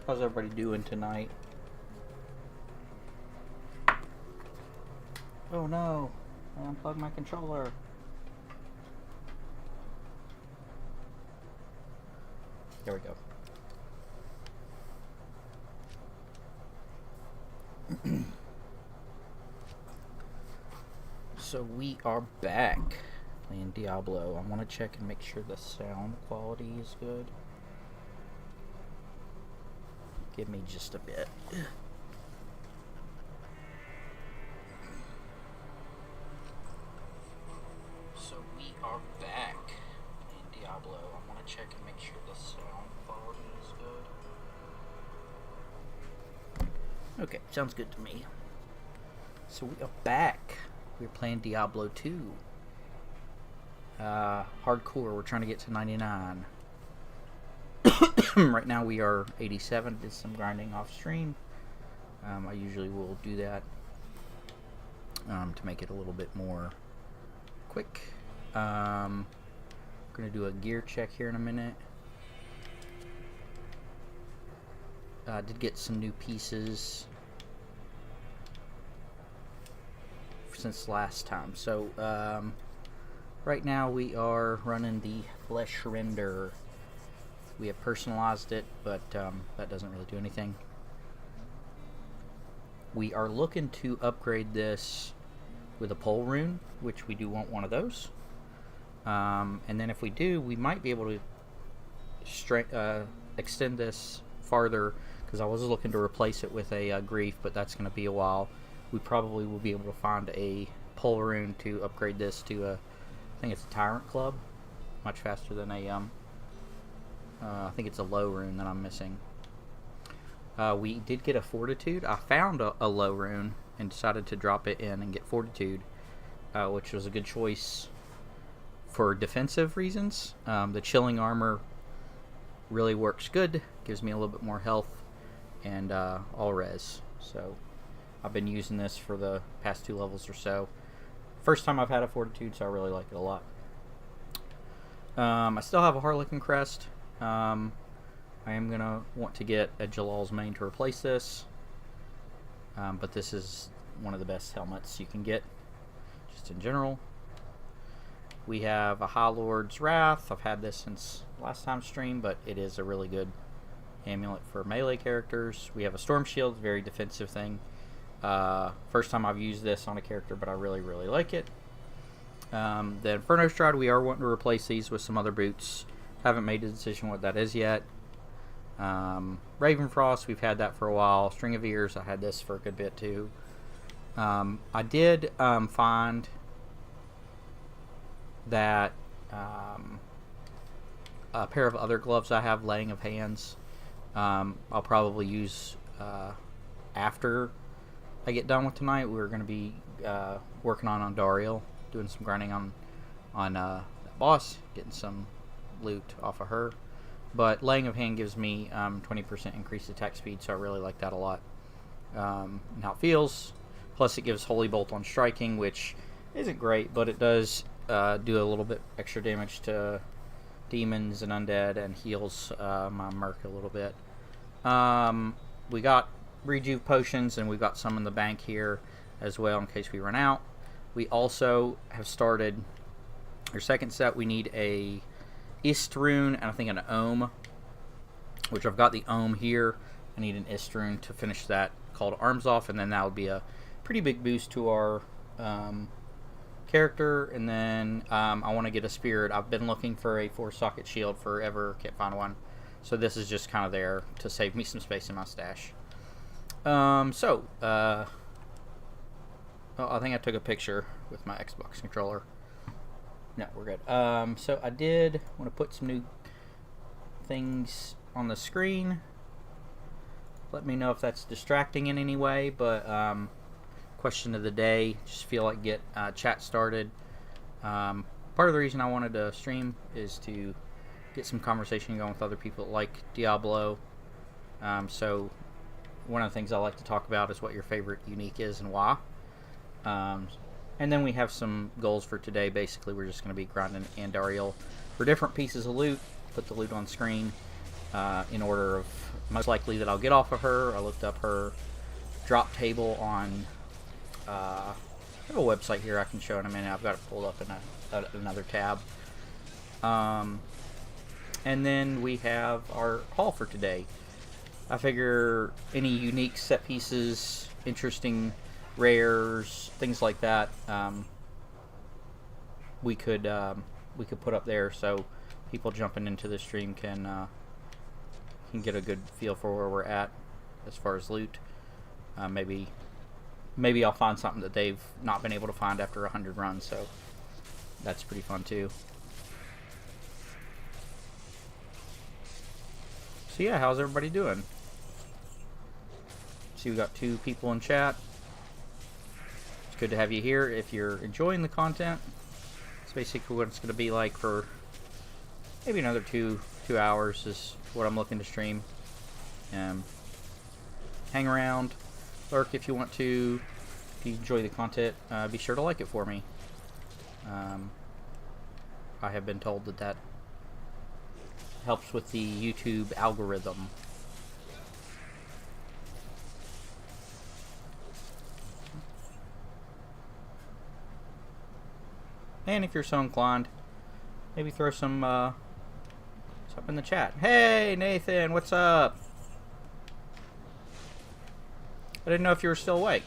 How's everybody doing tonight? Oh no, I unplugged my controller. There we go. So we are back playing Diablo. I want to check and make sure the sound quality is good. Give me just a bit. So we are back in Diablo. I want to check and make sure the sound quality is good. Okay, sounds good to me. So we are back. We're playing Diablo 2. Hardcore, we're trying to get to 99. Right now we are 87. Did some grinding off stream. I usually will do that to make it a little bit more quick. Going to do a gear check here in a minute. Did get some new pieces since last time. So right now we are running the flesh render. We have personalized it, but that doesn't really do anything. We are looking to upgrade this with a pole rune, which we do want one of those. And then if we do, we might be able to extend this farther, because I was looking to replace it with a grief, but that's going to be a while. We probably will be able to find a pole rune to upgrade this to a, I think it's a Tyrant Club, much faster than a I think it's a low rune that I'm missing. We did get a Fortitude. I found a low rune and decided to drop it in and get Fortitude, which was a good choice for defensive reasons. The chilling armor really works good, gives me a little bit more health, and all res. So I've been using this for the past 2 levels or so. First time I've had a Fortitude, so I really like it a lot. I still have a Harlequin Crest. I am going to want to get a Jalal's Mane to replace this. But this is one of the best helmets you can get, just in general. We have a High Lord's Wrath. I've had this since last time's stream, but it is a really good amulet for melee characters. We have a Storm Shield, very defensive thing. First time I've used this on a character, but I really, really like it. The Inferno Stride, we are wanting to replace these with some other boots. Haven't made a decision what that is yet. Ravenfrost, we've had that for a while. String of Ears, I had this for a good bit too. I did find that a pair of other gloves I have, Laying of Hands, I'll probably use after I get done with tonight. We're going to be working on Dariel, doing some grinding on that boss, getting some loot off of her. But Laying of Hand gives me 20% increased attack speed, so I really like that a lot. And how it feels. Plus it gives Holy Bolt on striking, which isn't great, but it does do a little bit extra damage to demons and undead, and heals my merc a little bit. We got rejuve potions, and we've got some in the bank here as well in case we run out. We also have started our second set. We need a Ist rune and I think an Ohm, which I've got the Ohm here. I need an Ist rune to finish that, called Arms Off, and then that would be a pretty big boost to our character. And then I want to get a Spirit. I've been looking for a 4-socket shield forever, can't find one, so this is just kind of there to save me some space in my stash. Oh, I think I took a picture with my Xbox controller. No, we're good. So I did want to put some new things on the screen. Let me know if that's distracting in any way, but question of the day, just feel like get chat started. Part of the reason I wanted to stream is to get some conversation going with other people that like Diablo. So one of the things I like to talk about is what your favorite unique is and why. And then we have some goals for today. Basically, we're just going to be grinding Andariel for different pieces of loot. Put the loot on screen in order of most likely that I'll get off of her. I looked up her drop table on I have a website here I can show in a minute. I've got it pulled up in another tab. And then we have our haul for today. I figure any unique set pieces, interesting rares, things like that, we could put up there so people jumping into the stream can get a good feel for where we're at as far as loot. Maybe I'll find something that they've not been able to find after 100 runs, so that's pretty fun too. So yeah, how's everybody doing? See, we got 2 people in chat. It's good to have you here. If you're enjoying the content, it's basically what it's going to be like for maybe another 2 hours is what I'm looking to stream. Hang around, lurk if you want to. If you enjoy the content, be sure to like it for me. I have been told that helps with the YouTube algorithm. And if you're so inclined, maybe throw some stuff in the chat. Hey Nathan, what's up? I didn't know if you were still awake.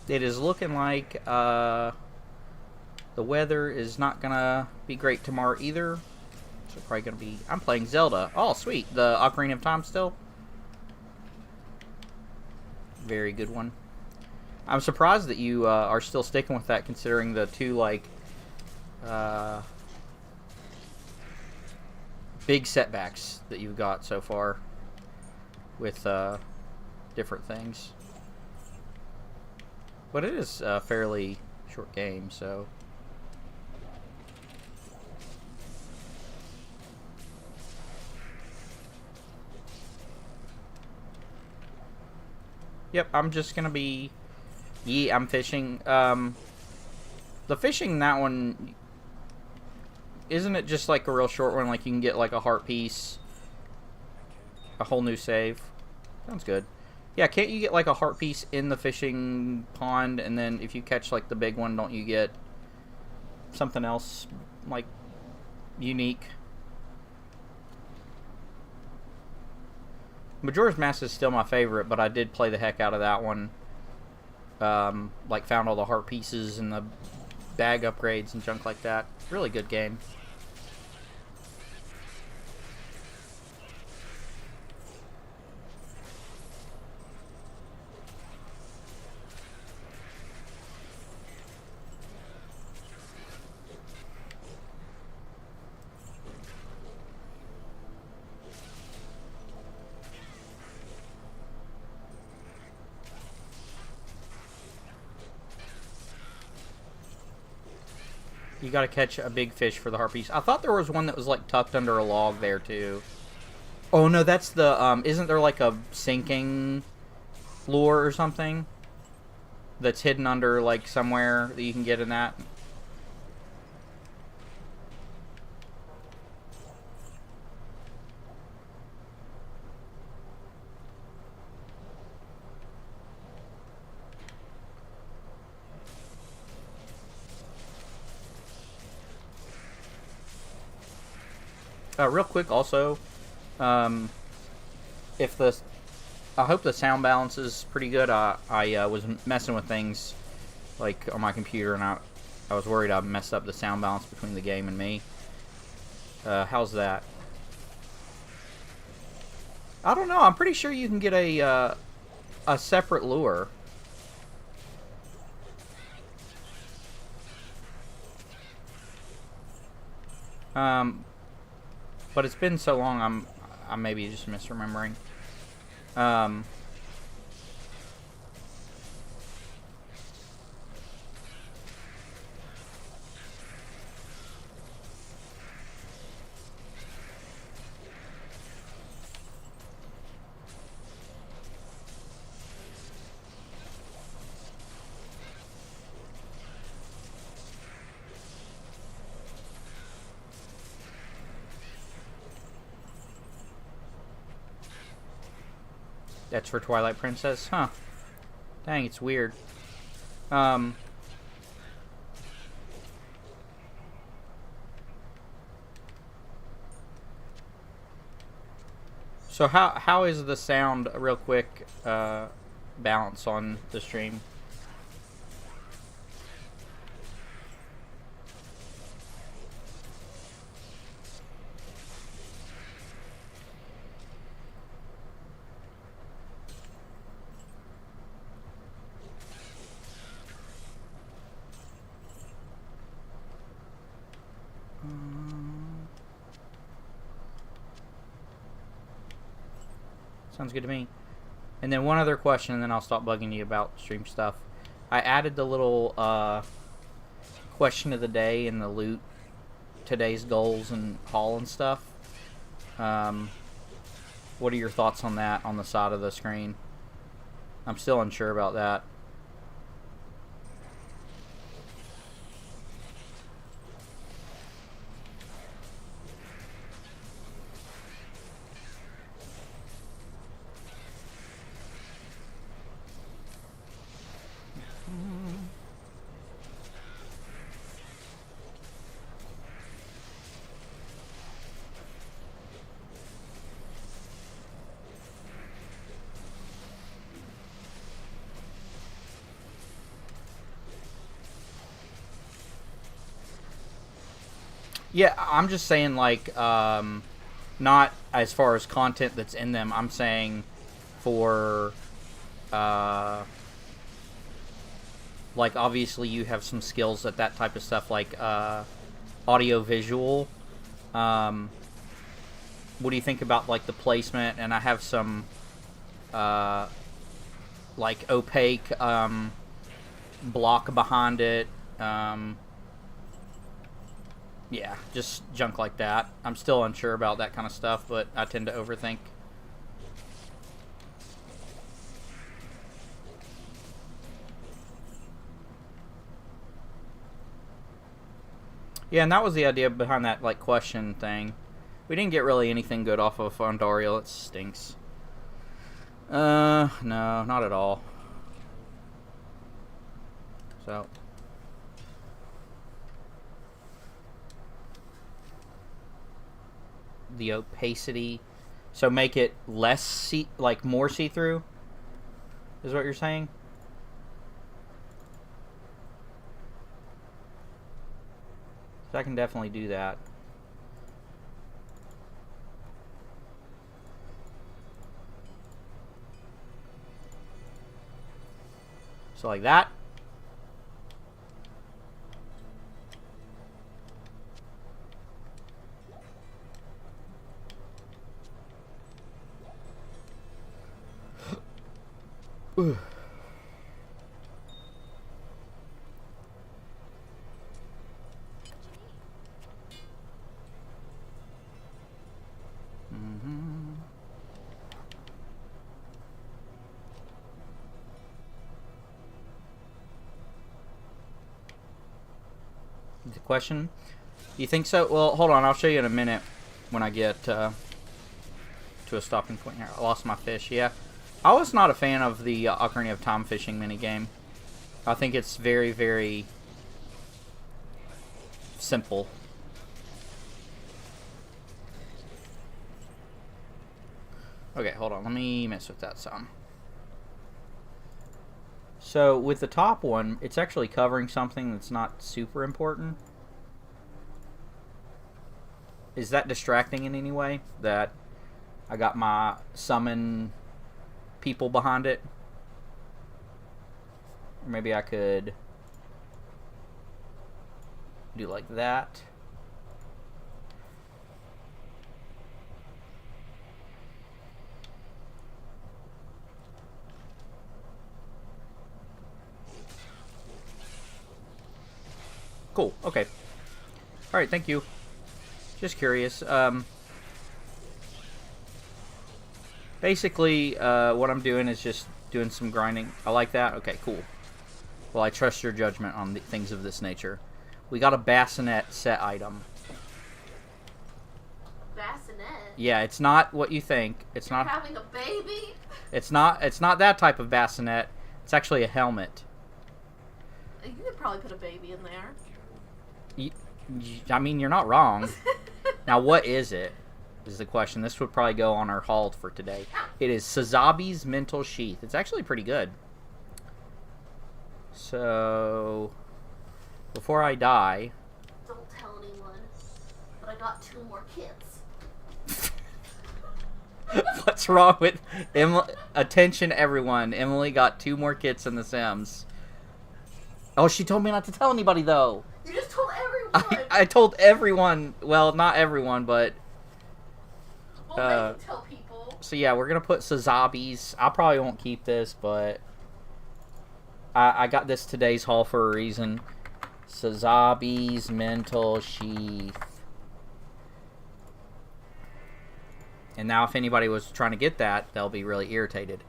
It is looking like the weather is not gonna be great tomorrow either. So probably gonna be. I'm playing Zelda. Oh, sweet. The Ocarina of Time still. Very good one. I'm surprised that you are still sticking with that, considering the 2 like big setbacks that you've got so far with different things. But it is a fairly short game, so. Yep, I'm just gonna be. Yeah, I'm fishing. The fishing in that one, isn't it just like a real short one? Like you can get like a heart piece, a whole new save. Sounds good. Yeah, can't you get like a heart piece in the fishing pond, and then if you catch like the big one, don't you get something else like unique? Majora's Mask is still my favorite, but I did play the heck out of that one. Like found all the heart pieces and the bag upgrades and junk like that. Really good game. You gotta catch a big fish for the heart piece. I thought there was one that was like tucked under a log there too. Oh no, that's the isn't there like a sinking lure or something that's hidden under like somewhere that you can get in that? Real quick, also, if the, I hope the sound balance is pretty good. I was messing with things like on my computer, and I was worried I messed up the sound balance between the game and me. How's that? I don't know. I'm pretty sure you can get a separate lure. But it's been so long, I'm maybe just misremembering. That's for Twilight Princess? Huh. Dang, it's weird. So how is the sound, real quick, balance on the stream? Sounds good to me. And then one other question, and then I'll stop bugging you about stream stuff. I added the little question of the day and the loot, today's goals and haul and stuff. What are your thoughts on that on the side of the screen? I'm still unsure about that. Yeah, I'm just saying, like, not as far as content that's in them. I'm saying for, like, obviously you have some skills at that type of stuff, like, audio-visual. What do you think about, like, the placement? And I have some, like, opaque, block behind it. Yeah, just junk like that. I'm still unsure about that kind of stuff, but I tend to overthink. Yeah, and that was the idea behind that, like, question thing. We didn't get really anything good off of Ondariel. It stinks. No, not at all. So... the opacity, so make it less like more see-through, is what you're saying? So I can definitely do that. So like that. The question? You think so? Well, hold on. I'll show you in a minute when I get to a stopping point here. I lost my fish. Yeah. I was not a fan of the Ocarina of Time fishing minigame. I think it's very, very simple. Okay, hold on. Let me mess with that some. So, with the top one, it's actually covering something that's not super important. Is that distracting in any way? That I got my summon people behind it? Or maybe I could do like that. Cool. Okay. Alright, thank you. Just curious. Basically, what I'm doing is just doing some grinding. I like that. Okay, cool. Well, I trust your judgment on things of this nature. We got a bassinet set item. Bassinet? Yeah, it's not what you think. It's You're not having a baby? It's not that type of bassinet. It's actually a helmet. You could probably put a baby in there. I mean, you're not wrong. Now, what is it? Is the question. This would probably go on our haul for today. It is Sazabi's Mental Sheath. It's actually pretty good. So, before I die... Don't tell anyone, but I got 2 more kids. What's wrong with Emily? Attention, everyone. Emily got 2 more kits in The Sims. Oh, she told me not to tell anybody, though. You just told everyone. I told everyone. Well, not everyone, but... Well, they can tell people. So, yeah, we're going to put Sazabi's. I probably won't keep this, but... I got this today's haul for a reason. Sazabi's Mental Sheath. And now if anybody was trying to get that, they'll be really irritated.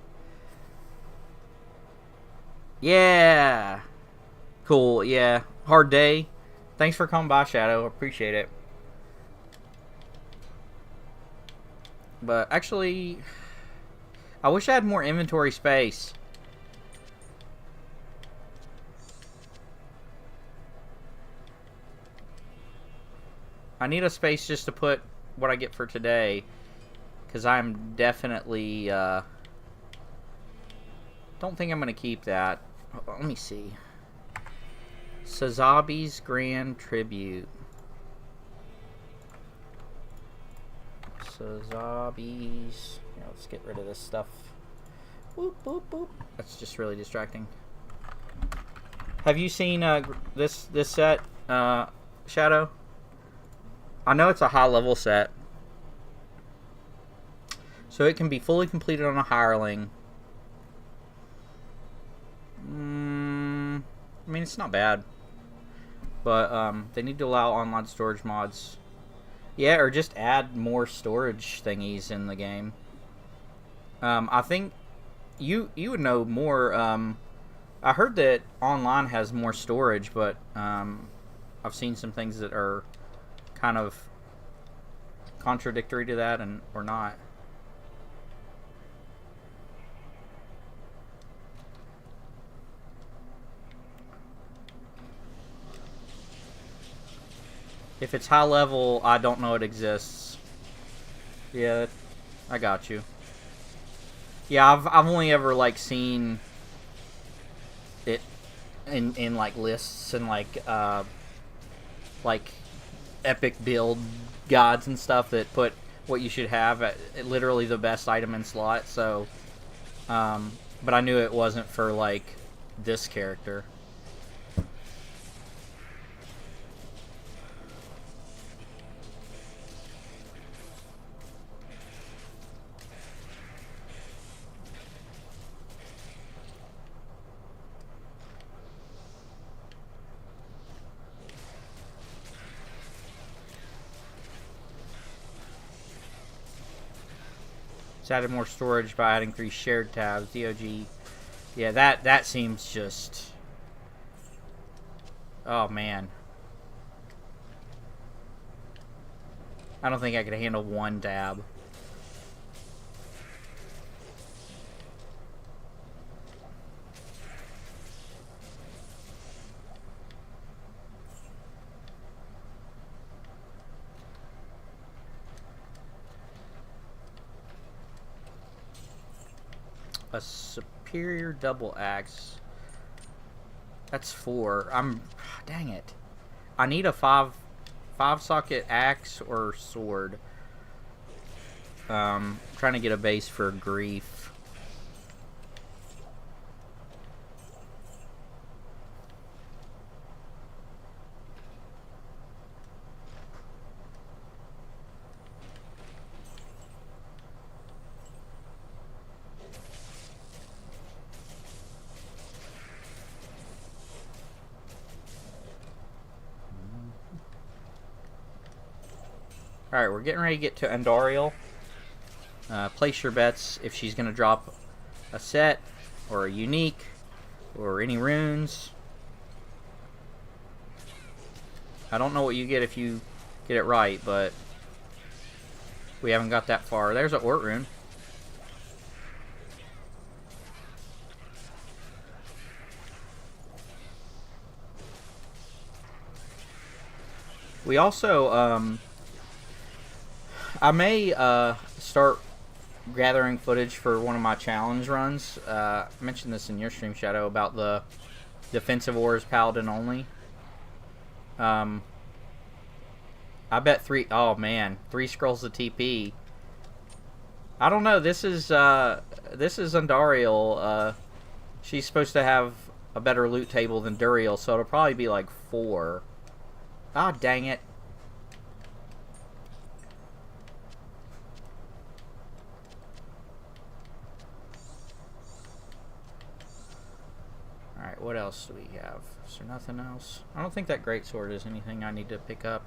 Yeah! Cool, yeah. Hard day. Thanks for coming by, Shadow. Appreciate it. But actually, I wish I had more inventory space. I need a space just to put what I get for today. Because I'm definitely... don't think I'm going to keep that. Let me see. Sazabi's Grand Tribute. Sazabi's... Yeah, let's get rid of this stuff. Boop, boop, boop. That's just really distracting. Have you seen this set, Shadow? I know it's a high-level set. So it can be fully completed on a hireling. I mean, it's not bad. But they need to allow online storage mods. Yeah, or just add more storage thingies in the game. I think you would know more. I heard that online has more storage, but I've seen some things that are kind of contradictory to that, or not. If it's high level, I don't know it exists. Yeah, I got you. Yeah, I've only ever like seen it in like lists and like epic build guides and stuff that put what you should have at literally the best item in slot. So, but I knew it wasn't for like this character. Added more storage by adding 3 shared tabs. DOG. Yeah, that seems just... Oh, man. I don't think I could handle 1 tab. A superior double axe. That's 4. Dang it. I need a 5 socket axe or sword. Trying to get a base for grief. Alright, we're getting ready to get to Andariel. Place your bets if she's going to drop a set, or a unique, or any runes. I don't know what you get if you get it right, but we haven't got that far. There's an Ort rune. We also, I may start gathering footage for one of my challenge runs. I mentioned this in your stream, Shadow, about the defensive ores paladin only. I bet 3. Oh man, 3 scrolls of TP. I don't know. This is Andariel. She's supposed to have a better loot table than Duriel, so it'll probably be like 4. Ah, dang it. Alright, what else do we have? Is there nothing else? I don't think that greatsword is anything I need to pick up.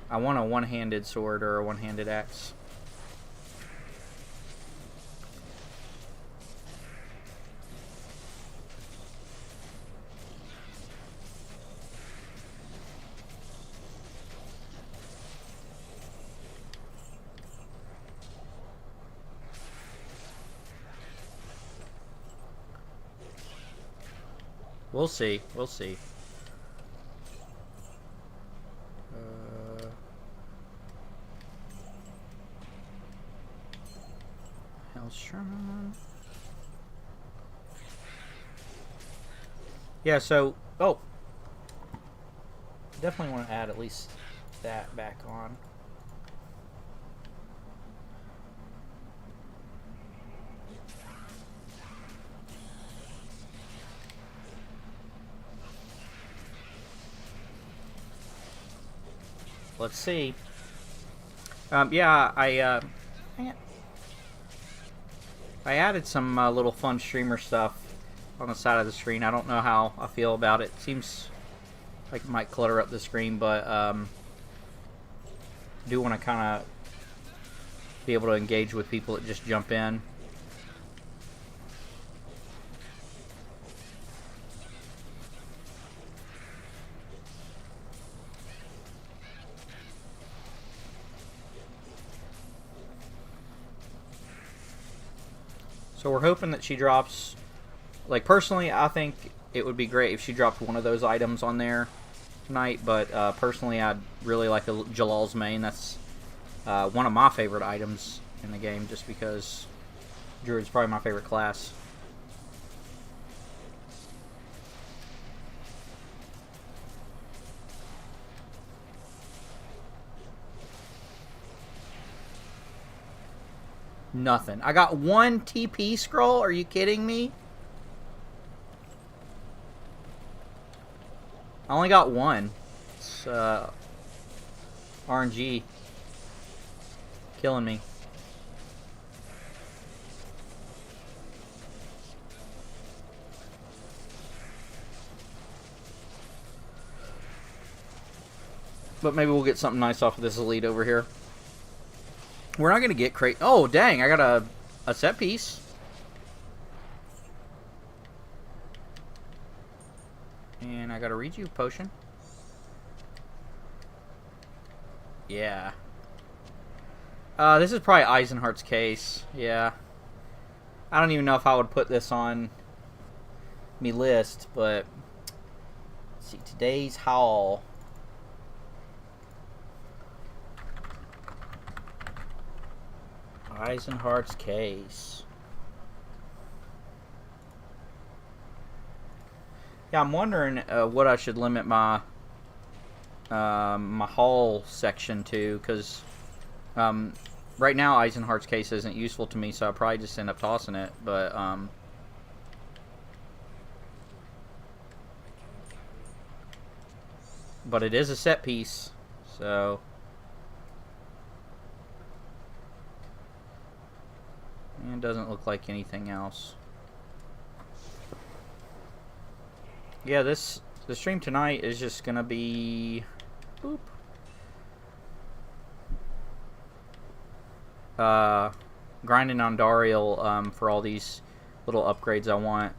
I want a one-handed sword or a one-handed axe. We'll see. We'll see. Hellstrom. Yeah, so... Oh! Definitely want to add at least that back on. Let's see. Yeah, I added some little fun streamer stuff on the side of the screen. I don't know how I feel about it. Seems like it might clutter up the screen, but do want to kind of be able to engage with people that just jump in. So we're hoping that she drops, like personally I think it would be great if she dropped one of those items on there tonight, but personally I'd really like a Jalal's Mane. That's one of my favorite items in the game, just because Druid's probably my favorite class. Nothing. I got 1 TP scroll. Are you kidding me? I only got 1. It's RNG. Killing me. But maybe we'll get something nice off of this elite over here. We're not going to get crate. Oh, dang. I got a set piece. And I got a rejuve potion. Yeah. This is probably Eisenhart's case. Yeah. I don't even know if I would put this on me list, but let's see. Today's haul. Eisenhart's case. Yeah, I'm wondering what I should limit my my haul section to, because right now Eisenhart's case isn't useful to me, so I'll probably just end up tossing it. But it is a set piece, so. And it doesn't look like anything else. Yeah, the stream tonight is just gonna be boop. Grinding on Dariel for all these little upgrades I want.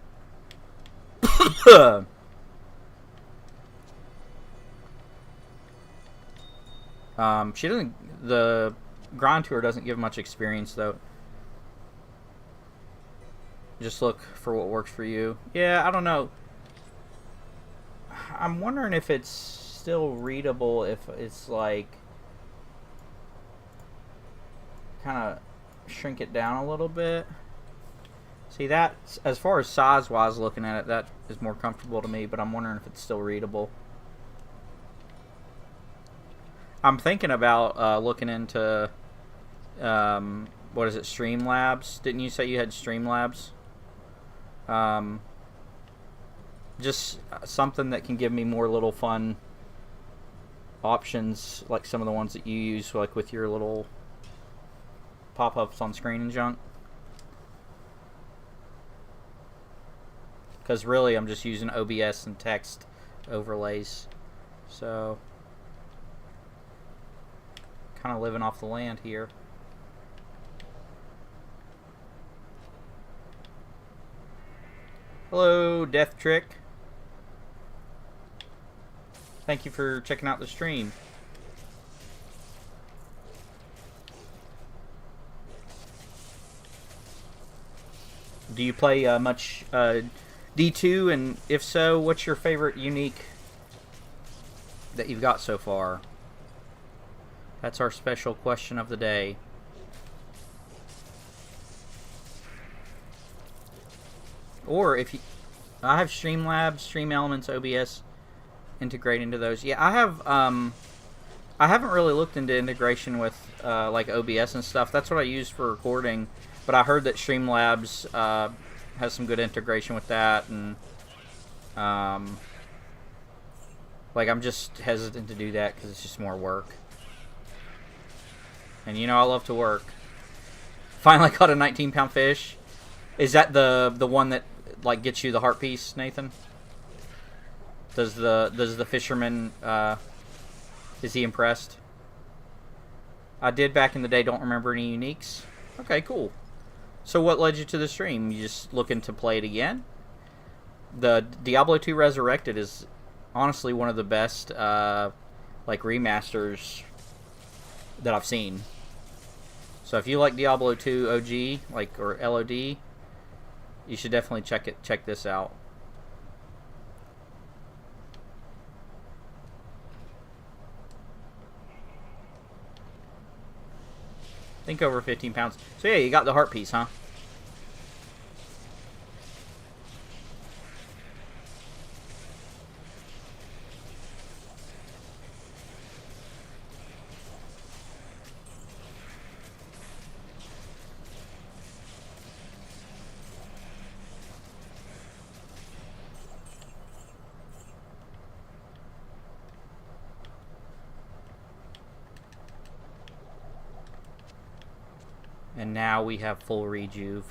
She doesn't. The grind tour doesn't give much experience though. Just look for what works for you. Yeah, I don't know. I'm wondering if it's still readable if it's like kind of shrink it down a little bit. See, that, as far as size-wise looking at it, that is more comfortable to me, but I'm wondering if it's still readable. I'm thinking about looking into, what is it, Streamlabs? Didn't you say you had Streamlabs? Just something that can give me more little fun options, like some of the ones that you use, like with your little pop-ups on screen and junk. Because really, I'm just using OBS and text overlays. So, kind of living off the land here. Hello, Death Trick. Thank you for checking out the stream. Do you play much D2, and if so, what's your favorite unique that you've got so far? That's our special question of the day. Or if you, I have Streamlabs, Stream Elements, OBS, integrate into those. Yeah, I have. I haven't really looked into integration with like OBS and stuff. That's what I use for recording. But I heard that Streamlabs has some good integration with that, and like I'm just hesitant to do that because it's just more work. And you know I love to work. Finally caught a 19-pound fish. Is that the one that like gets you the heart piece, Nathan? Does the fisherman is he impressed? I did back in the day. Don't remember any uniques. Okay, cool. So what led you to the stream? You just looking to play it again? The Diablo 2 Resurrected is honestly one of the best like remasters that I've seen. So if you like Diablo 2 OG, like, or LOD, you should definitely check this out. I think over 15 pounds. So yeah, you got the heart piece, huh? And now we have full rejuve.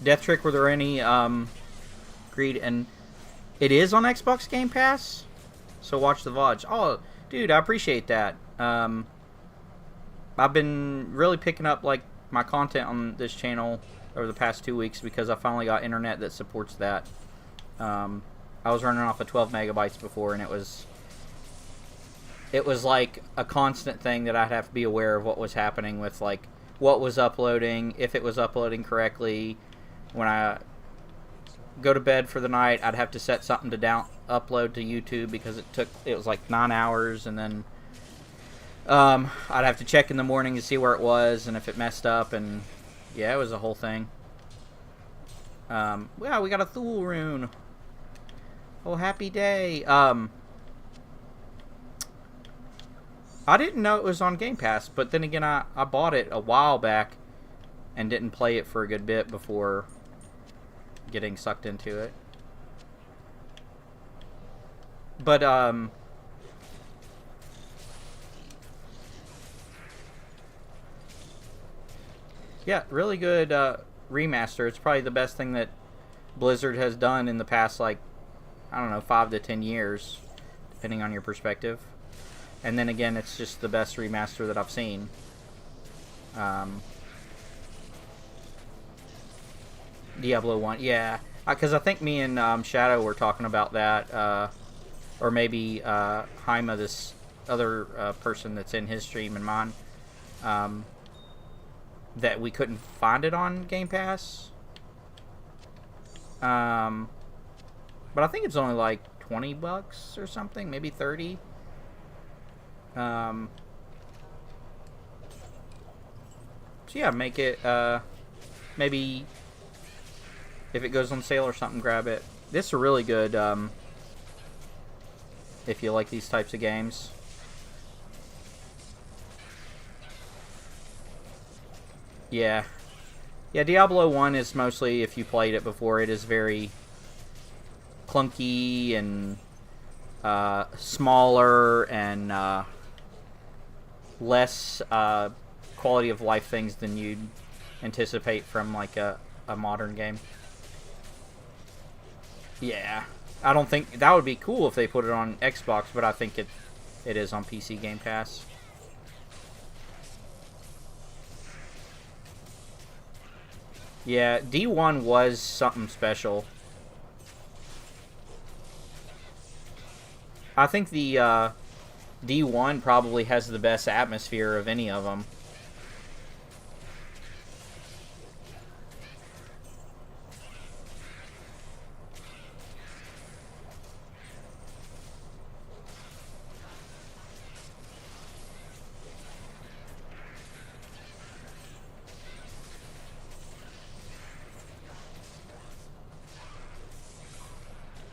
Death Trick, were there any greed? And it is on Xbox Game Pass, so watch the VOD. Oh, dude, I appreciate that. I've been really picking up like my content on this channel over the past 2 weeks because I finally got internet that supports that. I was running off of 12 megabytes before, and it was like a constant thing that I'd have to be aware of what was happening with like what was uploading, if it was uploading correctly. When I go to bed for the night, I'd have to set something to upload to YouTube because it was like 9 hours, and then I'd have to check in the morning to see where it was and if it messed up, and yeah, it was a whole thing. Yeah, we got a Thule rune. Oh, happy day. I didn't know it was on Game Pass, but then again, I bought it a while back and didn't play it for a good bit before getting sucked into it. But, yeah, really good remaster. It's probably the best thing that Blizzard has done in the past, like, I don't know, 5 to 10 years, depending on your perspective. And then again, it's just the best remaster that I've seen. Diablo 1, yeah. Because I think me and Shadow were talking about that. Or maybe Haima, this other person that's in his stream and mine. that we couldn't find it on Game Pass. But I think it's only like $20 or something, maybe 30. So yeah, make it, maybe if it goes on sale or something, grab it. This is really good, if you like these types of games. Yeah. Yeah, Diablo 1 is mostly, if you played it before, it is very clunky and smaller and less quality of life things than you'd anticipate from like a modern game. Yeah. I don't think that would be cool if they put it on Xbox, but I think it is on PC Game Pass. Yeah, D1 was something special. I think the D1 probably has the best atmosphere of any of them.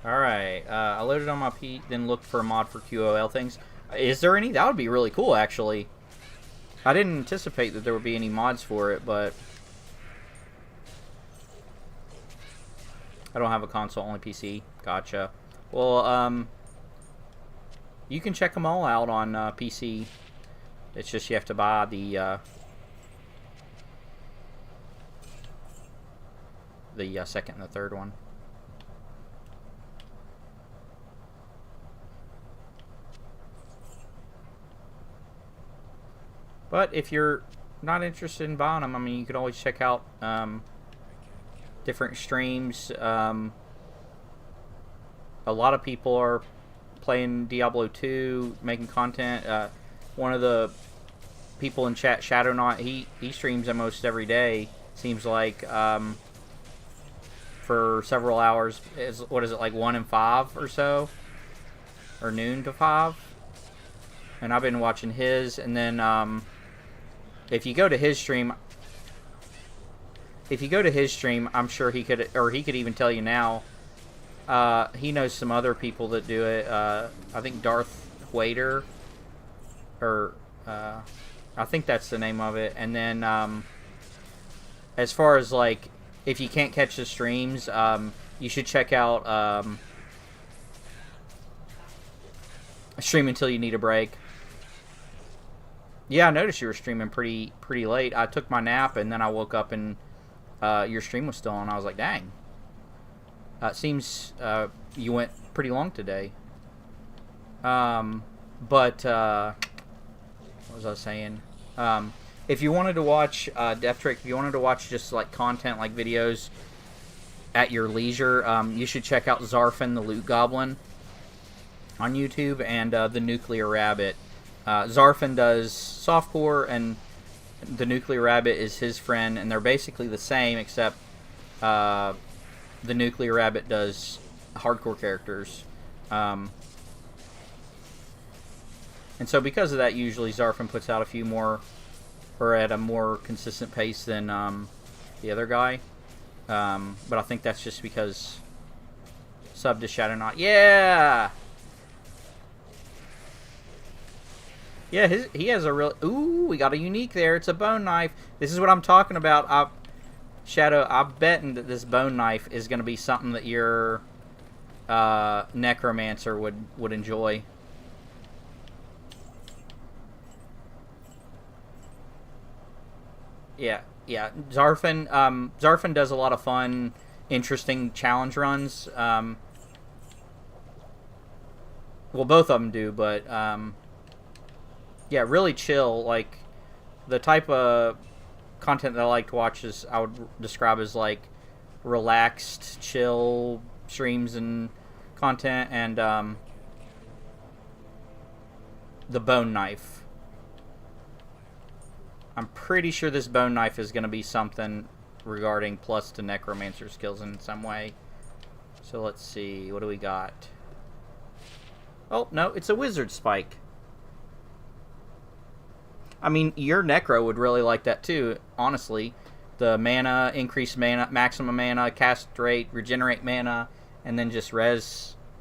Alright, I loaded on my P, then looked for a mod for QOL things. Is there any? That would be really cool, actually. I didn't anticipate that there would be any mods for it, but I don't have a console, only PC. Gotcha. Well, you can check them all out on PC. It's just you have to buy the second and the third one. But if you're not interested in buying them, I mean, you could always check out different streams. A lot of people are playing Diablo 2, making content. One of the people in chat, Shadowknight, he streams almost every day. Seems like for several hours. What is it, like 1 and 5 or so, or noon to 5? And I've been watching his, and then if you go to his stream, I'm sure he could, or he could even tell you now. He knows some other people that do it. I think Darth Wader, or I think that's the name of it. And then as far as like, if you can't catch the streams, you should check out Stream Until You Need a Break. Yeah, I noticed you were streaming pretty late. I took my nap and then I woke up and your stream was still on. I was like, dang. It seems you went pretty long today. But what was I saying? If you wanted to watch Death Trick, if you wanted to watch just like content, like videos at your leisure, you should check out Zarfin the Loot Goblin on YouTube and the Nuclear Rabbit. Zarfin does softcore, and the Nuclear Rabbit is his friend, and they're basically the same, except the Nuclear Rabbit does hardcore characters. And so because of that, usually Zarfin puts out a few more, or at a more consistent pace than the other guy. But I think that's just because sub to Shadowknight. Yeah! Yeah, he has a real... Ooh, we got a unique there. It's a bone knife. This is what I'm talking about. Shadow, I'm betting that this bone knife is going to be something that your necromancer would enjoy. Yeah. Zarfin does a lot of fun, interesting challenge runs. Well, both of them do, but yeah, really chill. Like, the type of content that I like to watch is, I would describe as like relaxed, chill streams and content, and the bone knife. I'm pretty sure this bone knife is going to be something regarding plus to necromancer skills in some way. So let's see. What do we got? Oh, no. It's a wizard spike. I mean, your necro would really like that too, honestly. The mana, increased mana, maximum mana, cast rate, regenerate mana, and then just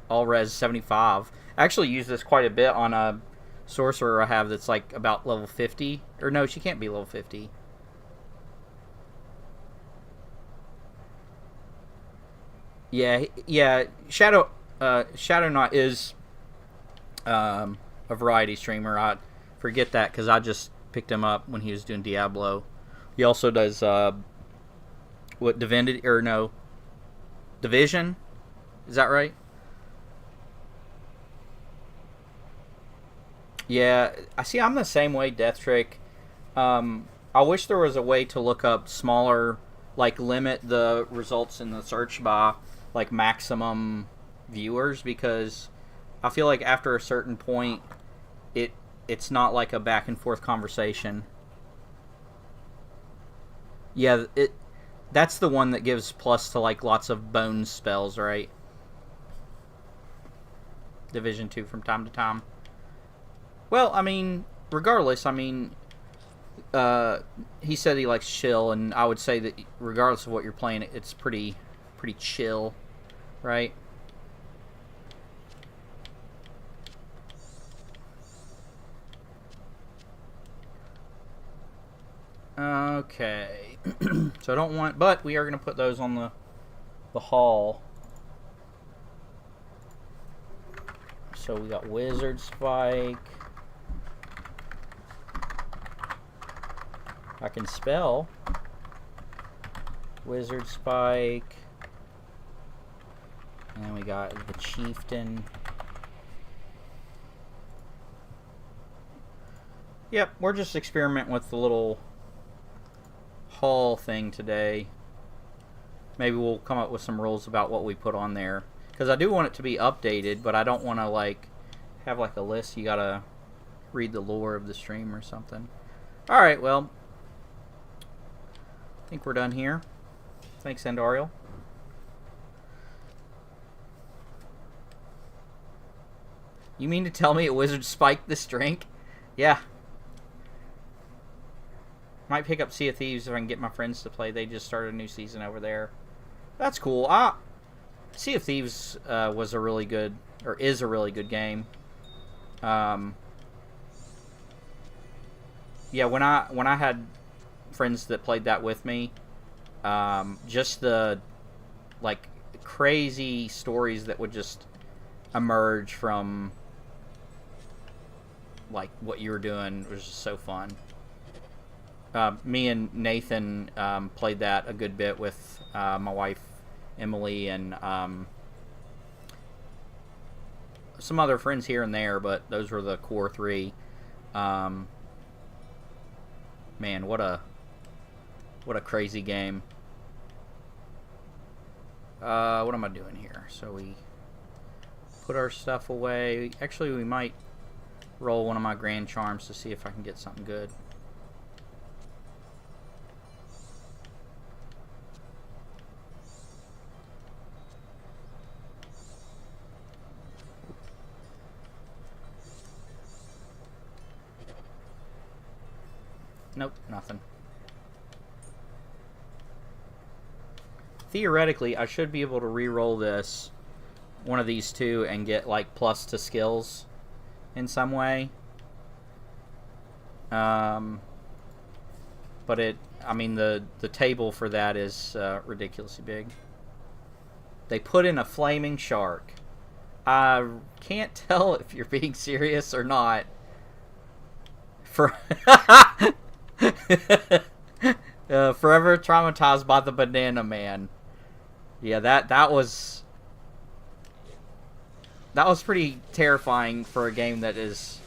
all res 75. I actually use this quite a bit on a sorcerer I have that's like about level 50. Or no, she can't be level 50. Yeah. Shadow Knight is a variety streamer. I forget that because I just picked him up when he was doing Diablo. He also does what, Divinity, or no, Division? Is that right? Yeah, I see. I'm the same way, Death Trick. I wish there was a way to look up smaller, like limit the results in the search by like maximum viewers, because I feel like after a certain point, it's not like a back and forth conversation. Yeah, that's the one that gives plus to like lots of bone spells, right? Division 2 from time to time. Well, I mean, regardless, I mean, he said he likes chill, and I would say that regardless of what you're playing, it's pretty chill, right? Okay. So I don't want, but we are going to put those on the hall. So we got Wizard Spike. I can spell Wizard Spike. And then we got the Chieftain. Yep, we're just experimenting with the little hall thing today. Maybe we'll come up with some rules about what we put on there, because I do want it to be updated, but I don't want to like have like a list. You gotta read the lore of the stream or something. Alright, well, I think we're done here. Thanks, Andariel. You mean to tell me a wizard spiked this drink? Yeah. Might pick up Sea of Thieves if I can get my friends to play. They just started a new season over there. That's cool. Sea of Thieves was a really good, or is a really good game. Yeah, when I had friends that played that with me, just the like crazy stories that would just emerge from like what you were doing was just so fun. Me and Nathan played that a good bit with my wife Emily and some other friends here and there, but those were the core three. Man, what a crazy game. What am I doing here? So we put our stuff away. Actually, we might roll one of my grand charms to see if I can get something good. Nope, nothing. Theoretically, I should be able to re-roll this, one of these two, and get like plus to skills in some way. But I mean, the table for that is ridiculously big. They put in a flaming shark. I can't tell if you're being serious or not. Forever traumatized by the Banana Man. Yeah, that was pretty terrifying for a game that is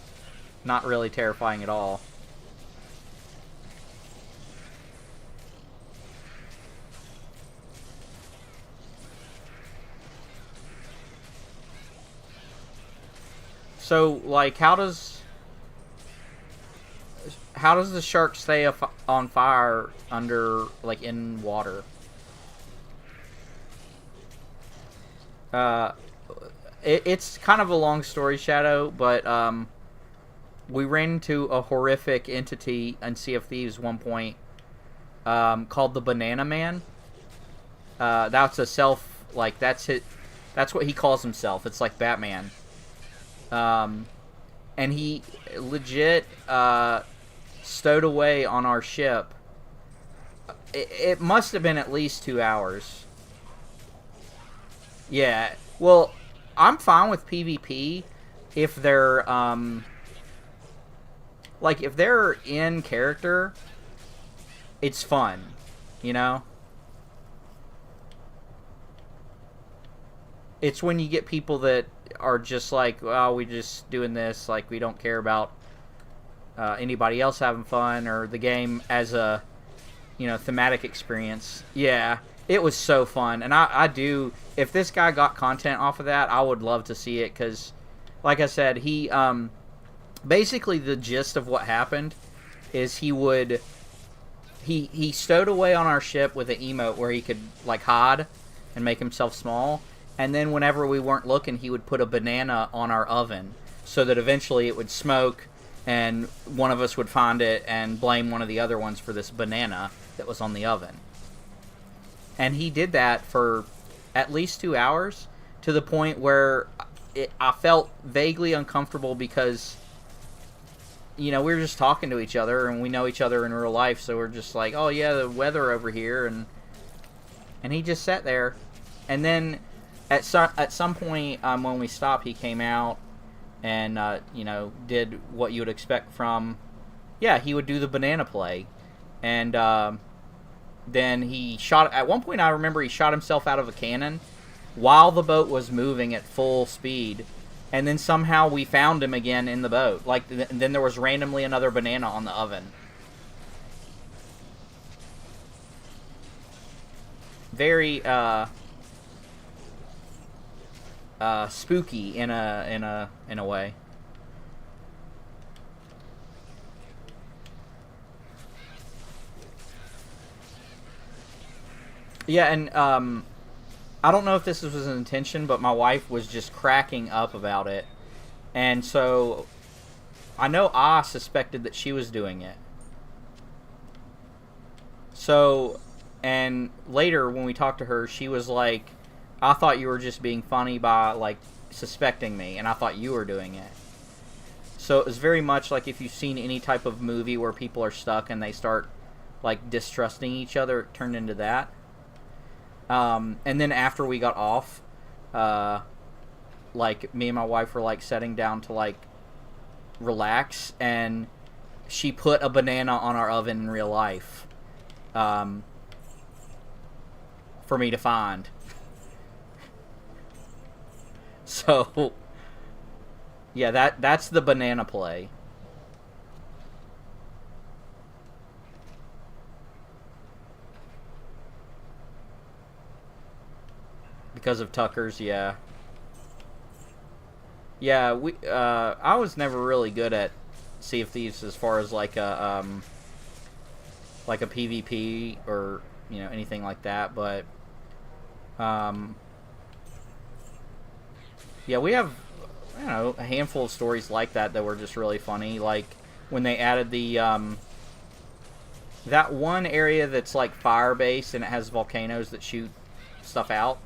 not really terrifying at all. So, like, how how does the shark stay on fire under, like, in water? It's kind of a long story, Shadow, but we ran into a horrific entity in Sea of Thieves one point called the Banana Man. That's a that's what he calls himself. It's like Batman. And he legit stowed away on our ship. It must have been at least 2 hours. Yeah. Well, I'm fine with PvP if they're like, if they're in character, it's fun, you know? It's when you get people that are just like, oh, we just doing this, like, we don't care about anybody else having fun or the game as a, you know, thematic experience. Yeah, it was so fun. And I do, if this guy got content off of that, I would love to see it, because, like I said, he, basically the gist of what happened is he stowed away on our ship with an emote where he could, like, hide and make himself small. And then whenever we weren't looking, he would put a banana on our oven so that eventually it would smoke and one of us would find it and blame one of the other ones for this banana that was on the oven. And he did that for at least 2 hours, to the point where I felt vaguely uncomfortable because, you know, we were just talking to each other and we know each other in real life, so we're just like, oh yeah, the weather over here, and he just sat there. And then at some point, when we stopped, he came out and, you know, did what you would expect from... Yeah, he would do the banana play. And then he shot... At one point, I remember he shot himself out of a cannon while the boat was moving at full speed. And then somehow we found him again in the boat. Like, then there was randomly another banana on the oven. Very, spooky in a way. Yeah, and I don't know if this was his intention, but my wife was just cracking up about it, and so I know I suspected that she was doing it. So, and later when we talked to her, she was like, I thought you were just being funny by, like, suspecting me, and I thought you were doing it. So it was very much like if you've seen any type of movie where people are stuck and they start, like, distrusting each other, it turned into that. And then after we got off, like, me and my wife were, like, setting down to, like, relax, and she put a banana on our oven in real life, for me to find. So, yeah, that's the banana play. Because of Tucker's, yeah. Yeah, I was never really good at Sea of Thieves as far as like a PvP or, you know, anything like that, but yeah, we have, you know, a handful of stories like that were just really funny. Like when they added the that one area that's like fire based and it has volcanoes that shoot stuff out.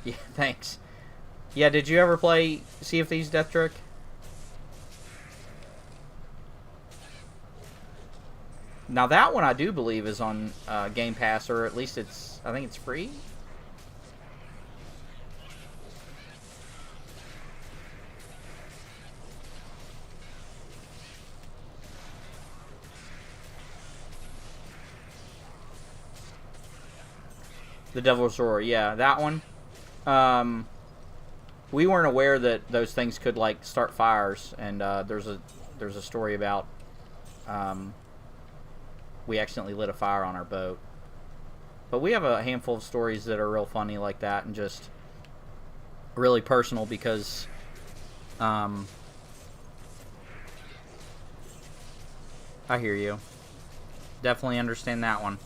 Yeah, thanks. Yeah, did you ever play Sea of Thieves Death Trick? Now that one I do believe is on Game Pass, or at least I think it's free. The Devil's Roar, yeah, that one. We weren't aware that those things could, like, start fires, and there's a story about we accidentally lit a fire on our boat. But we have a handful of stories that are real funny like that, and just really personal, because I hear you. Definitely understand that one.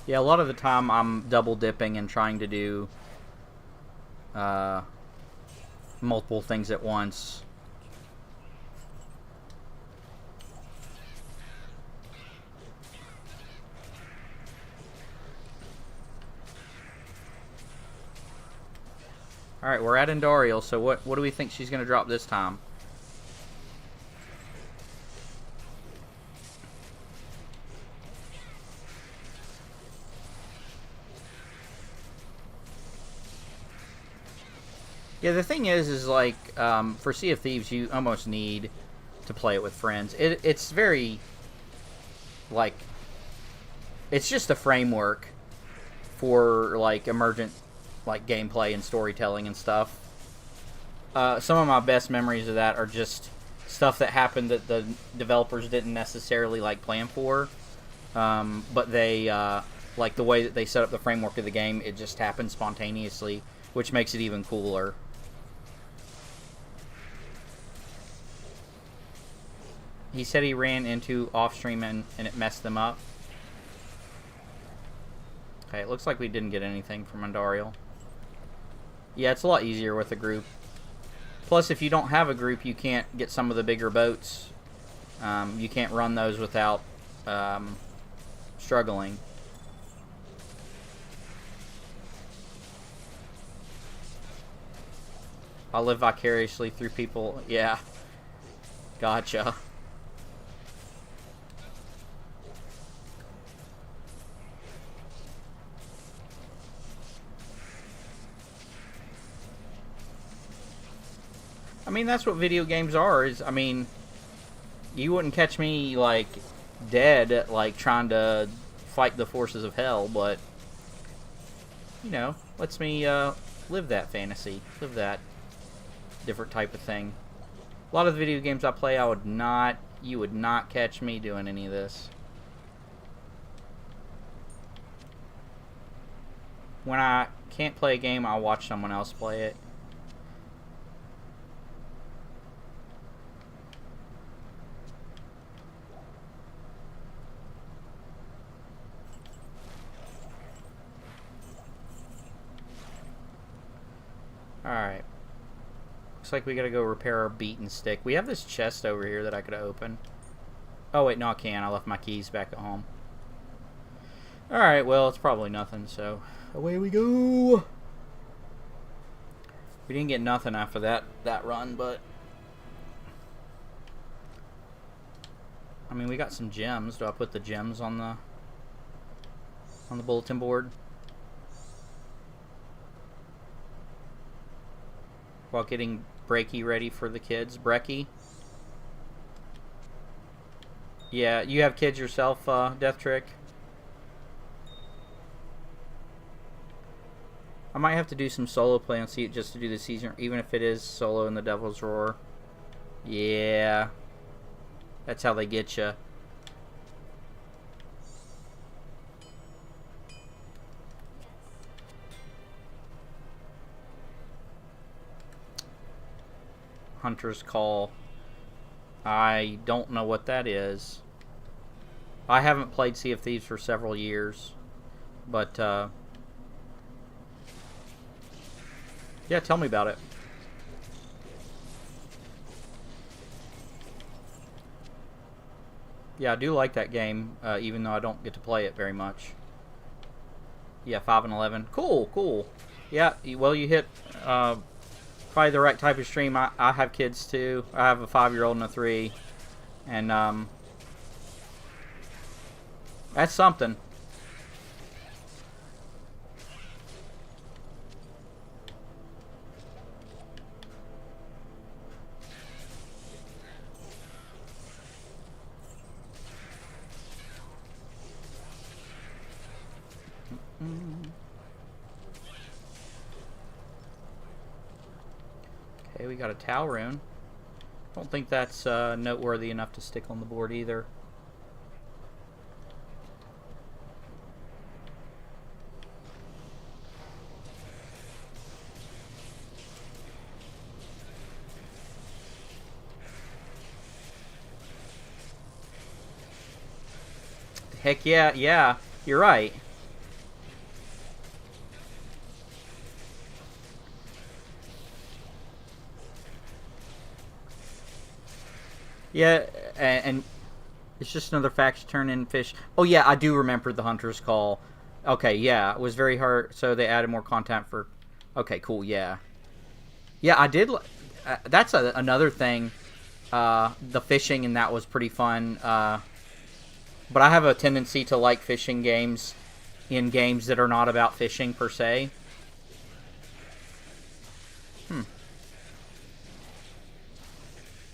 Yeah, a lot of the time I'm double dipping and trying to do multiple things at once. Alright, we're at Andariel, so what do we think she's going to drop this time? Yeah, the thing is like, for Sea of Thieves, you almost need to play it with friends. It's very, like, it's just a framework for, like, emergent, like, gameplay and storytelling and stuff. Some of my best memories of that are just stuff that happened that the developers didn't necessarily, like, plan for. But they, like, the way that they set up the framework of the game, it just happened spontaneously, which makes it even cooler. He said he ran into off-stream and it messed them up. Okay, it looks like we didn't get anything from Andariel. Yeah, it's a lot easier with a group. Plus, if you don't have a group, you can't get some of the bigger boats. You can't run those without struggling. I'll live vicariously through people. Yeah. Gotcha. I mean, that's what video games are. I mean, you wouldn't catch me, like, dead, like, trying to fight the forces of hell, but, you know, lets me live that fantasy, live that different type of thing. A lot of the video games I play, you would not catch me doing any of this. When I can't play a game, I'll watch someone else play it. Alright. Looks like we gotta go repair our beaten stick. We have this chest over here that I could open. Oh, wait, no, I can't. I left my keys back at home. Alright, well, it's probably nothing, so away we go. We didn't get nothing after that run, but I mean, we got some gems. Do I put the gems on the bulletin board? While getting Breaky ready for the kids. Brecky? Yeah, you have kids yourself, Death Trick? I might have to do some solo play and see it just to do the season, even if it is solo in the Devil's Roar. Yeah. That's how they get you. Hunter's Call. I don't know what that is. I haven't played Sea of Thieves for several years. But, yeah, tell me about it. Yeah, I do like that game, even though I don't get to play it very much. Yeah, 5 and 11. Cool, cool. Yeah, well, you hit probably the right type of stream. I have kids, too. I have a 5-year-old and a 3. And, that's something. Okay, we got a Tau rune. Don't think that's noteworthy enough to stick on the board either. Heck yeah, yeah. You're right. Yeah, and it's just another faction turn in fish. Oh yeah, I do remember the Hunter's Call. Okay, yeah, it was very hard. So they added more content for. Okay, cool. Yeah, yeah, I did. That's another thing. The fishing and that was pretty fun. But I have a tendency to like fishing games in games that are not about fishing per se. Hmm.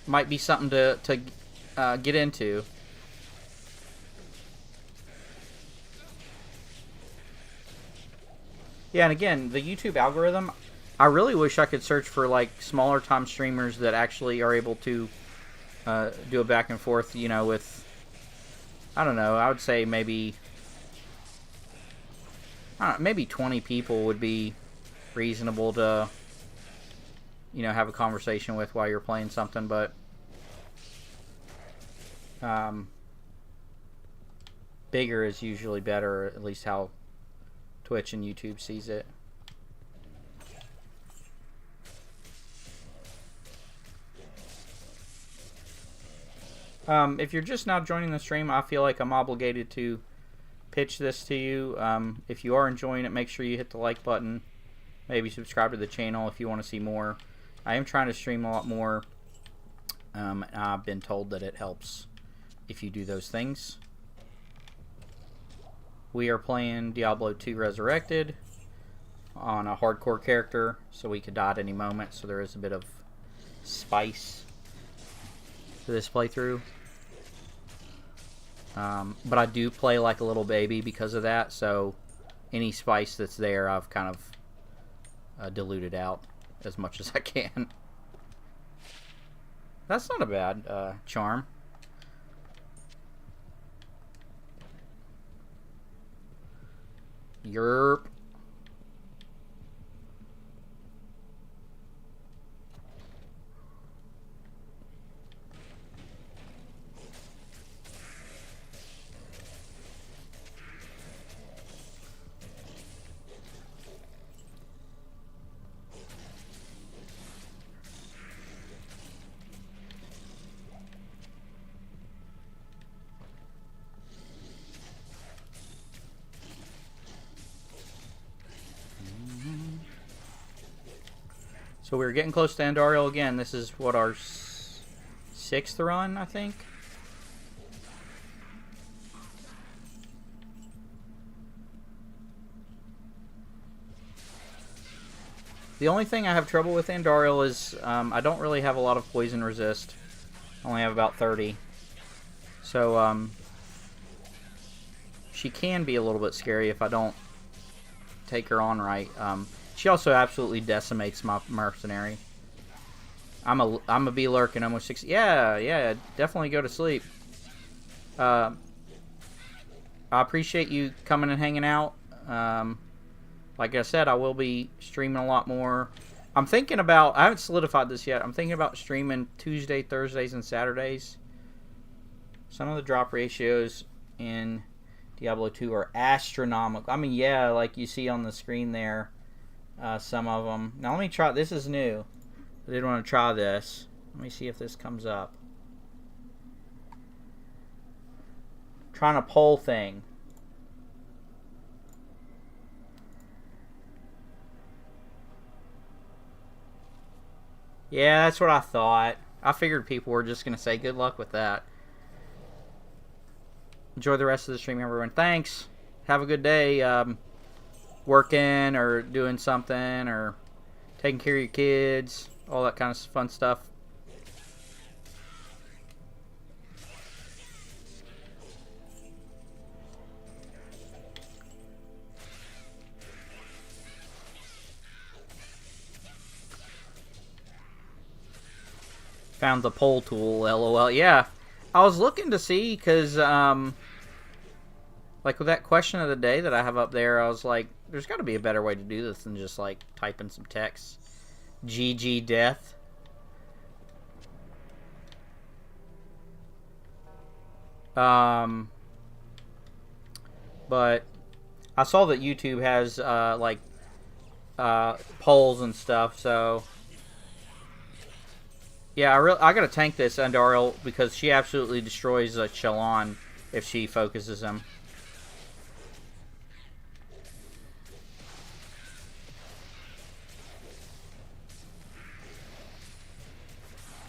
Might be something to get into. Yeah, and again, the YouTube algorithm, I really wish I could search for like smaller time streamers that actually are able to do a back and forth, you know, with, I don't know, I would say maybe, I don't know, maybe 20 people would be reasonable to, you know, have a conversation with while you're playing something, but um, bigger is usually better, at least how Twitch and YouTube sees it. If you're just now joining the stream, I feel like I'm obligated to pitch this to you. If you are enjoying it, make sure you hit the like button. Maybe subscribe to the channel if you want to see more. I am trying to stream a lot more. And I've been told that it helps if you do those things. We are playing Diablo 2 Resurrected on a hardcore character, so we could die at any moment, so there is a bit of spice to this playthrough. But I do play like a little baby because of that, so any spice that's there I've kind of diluted out as much as I can. That's not a bad charm. Yerp. So we're getting close to Andariel again. This is what, our sixth run, I think. The only thing I have trouble with Andariel is I don't really have a lot of poison resist. I only have about 30. So she can be a little bit scary if I don't take her on right. She also absolutely decimates my mercenary. I'm a bee lurking almost 60. Yeah, definitely go to sleep. I appreciate you coming and hanging out. Like I said, I will be streaming a lot more. I'm thinking about, I haven't solidified this yet, I'm thinking about streaming Tuesday, Thursdays, and Saturdays. Some of the drop ratios in Diablo 2 are astronomical. I mean, yeah, like you see on the screen there, some of them. Now let me try, this is new. I did want to try this. Let me see if this comes up. Trying a poll thing. Yeah, that's what I thought. I figured people were just going to say good luck with that. Enjoy the rest of the stream, everyone. Thanks. Have a good day. Working or doing something or taking care of your kids. All that kind of fun stuff. Found the poll tool, lol. Yeah, I was looking to see because, like with that question of the day that I have up there, I was like, there's got to be a better way to do this than just like typing some text. GG death. But I saw that YouTube has like polls and stuff, so yeah, I gotta tank this Andariel because she absolutely destroys Shallan if she focuses him.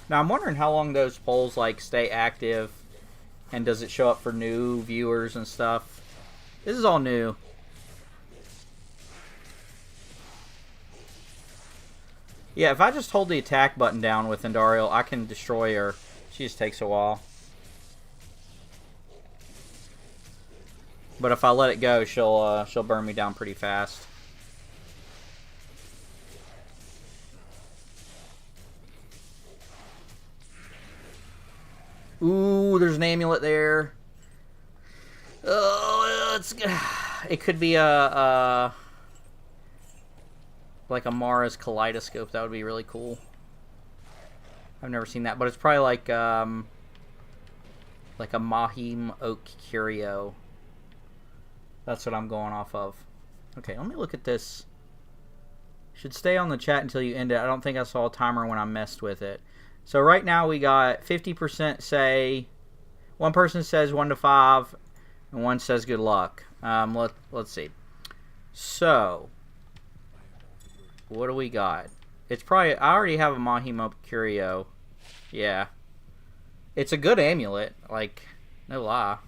Now I'm wondering how long those polls like stay active, and does it show up for new viewers and stuff? This is all new. Yeah, if I just hold the attack button down with Andariel, I can destroy her. She just takes a while. But if I let it go, she'll burn me down pretty fast. Ooh, there's an amulet there. Oh, it could be a like a Mara's kaleidoscope. That would be really cool. I've never seen that, but it's probably like a Mahim Oak Curio. That's what I'm going off of. Okay, let me look at this. Should stay on the chat until you end it. I don't think I saw a timer when I messed with it. So right now we got 50% say, one person says 1 to 5, and one says good luck. Let's see. So, what do we got? It's probably, I already have a Mahima Curio. Yeah. It's a good amulet, like, no lie.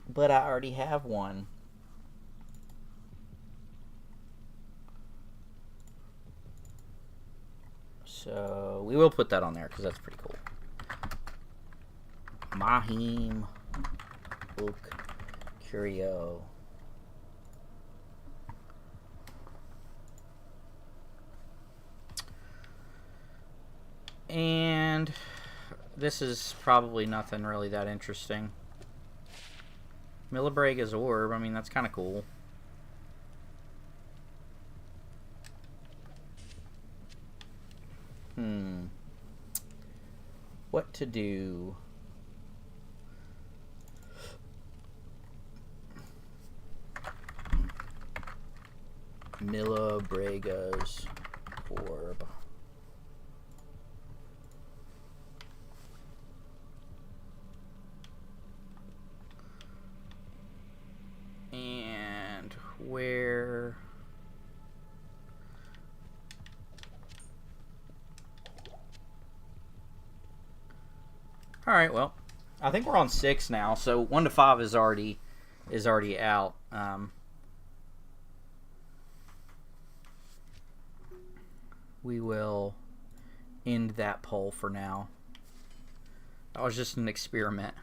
But I already have one. So, we will put that on there, because that's pretty cool. Mahim Oak Curio. And this is probably nothing really that interesting. Millibrega's orb, I mean, that's kind of cool. What to do? Millibrega's orb. And where... Alright, well, I think we're on 6 now, so 1 to 5 is already out. We will end that poll for now. That was just an experiment.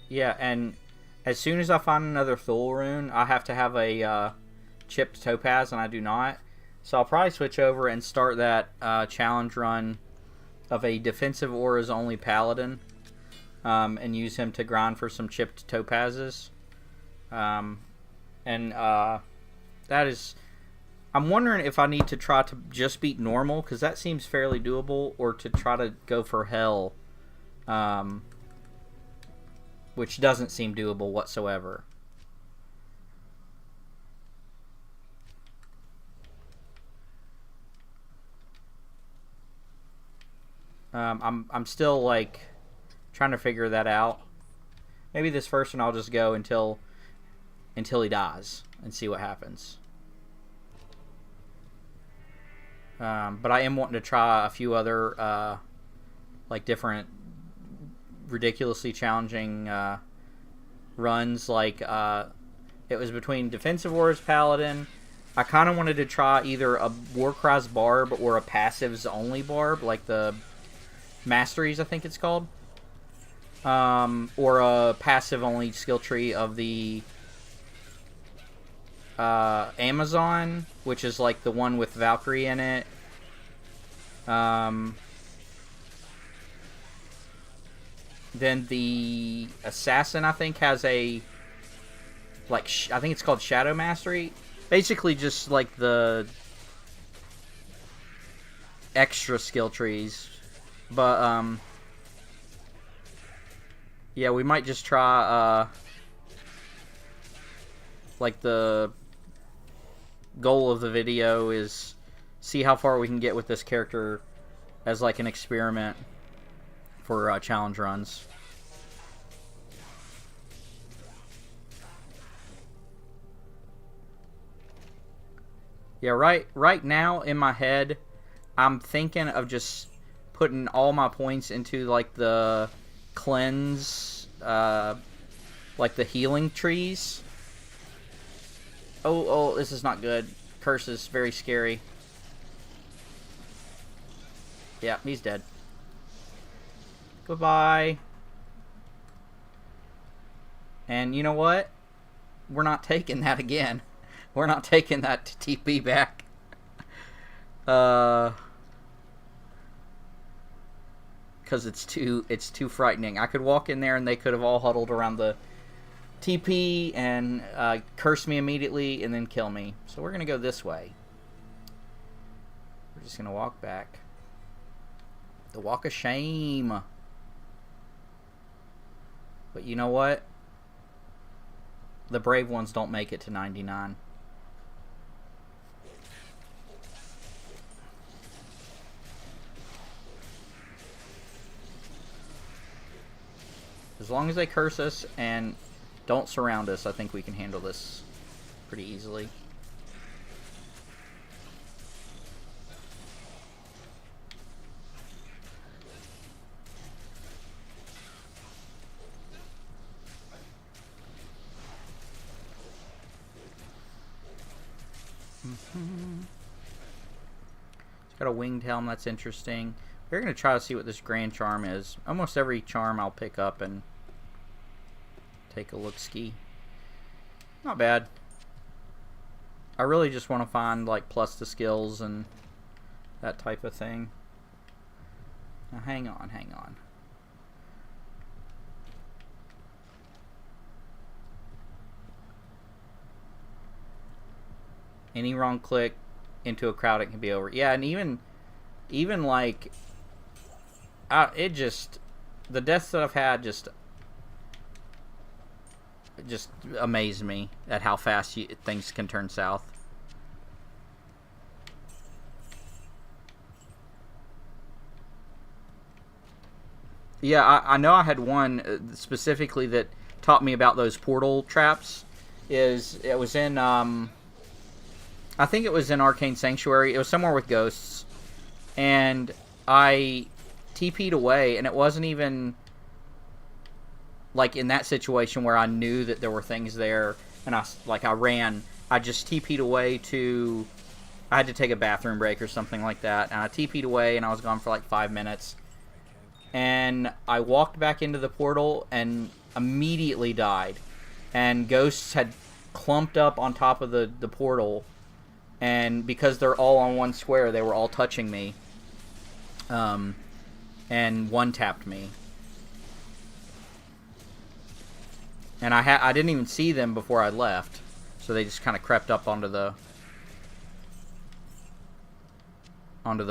Yeah, and as soon as I find another Thule rune, I have to have a chipped topaz, and I do not. So I'll probably switch over and start that challenge run of a defensive auras only paladin, and use him to grind for some chipped topazes. That is... I'm wondering if I need to try to just beat normal, because that seems fairly doable, or to try to go for hell. Which doesn't seem doable whatsoever. I'm still like trying to figure that out. Maybe this first one I'll just go until he dies and see what happens. But I am wanting to try a few other like different ridiculously challenging runs. Like it was between defensive wars paladin. I kind of wanted to try either a Warcry's barb or a passives only barb, like the masteries I think it's called, or a passive only skill tree of the Amazon, which is like the one with Valkyrie in it. Then the Assassin, I think, has a like I think it's called Shadow Mastery. Basically, just like the extra skill trees, but yeah, we might just try like the goal of the video is see how far we can get with this character as like an experiment for challenge runs. Yeah, right now in my head, I'm thinking of just putting all my points into like the cleanse, like the healing trees. Oh, this is not good. Curse is very scary. Yeah, he's dead. Goodbye. And you know what? We're not taking that again. We're not taking that TP back. Because it's too frightening. I could walk in there and they could have all huddled around the TP and curse me immediately and then kill me. So we're gonna go this way. We're just gonna walk back. The walk of shame. But you know what? The brave ones don't make it to 99. As long as they curse us and don't surround us, I think we can handle this pretty easily. It's got a winged helm, that's interesting. We're going to try to see what this grand charm is. Almost every charm I'll pick up and take a look-ski. Not bad. I really just want to find like plus the skills and that type of thing. Now hang on. Any wrong click into a crowd, it can be over. Yeah, and even like it just, the deaths that I've had just amaze me at how fast things can turn south. Yeah, I know I had one specifically that taught me about those portal traps. It was in I think it was in Arcane Sanctuary. It was somewhere with ghosts, and I TP'd away, and it wasn't even like in that situation where I knew that there were things there, and I ran. I just TP'd away to, I had to take a bathroom break or something like that, and I TP'd away, and I was gone for like 5 minutes, and I walked back into the portal and immediately died, and ghosts had clumped up on top of the portal, and because they're all on one square, they were all touching me, and one tapped me. And I didn't even see them before I left, so they just kind of crept up onto the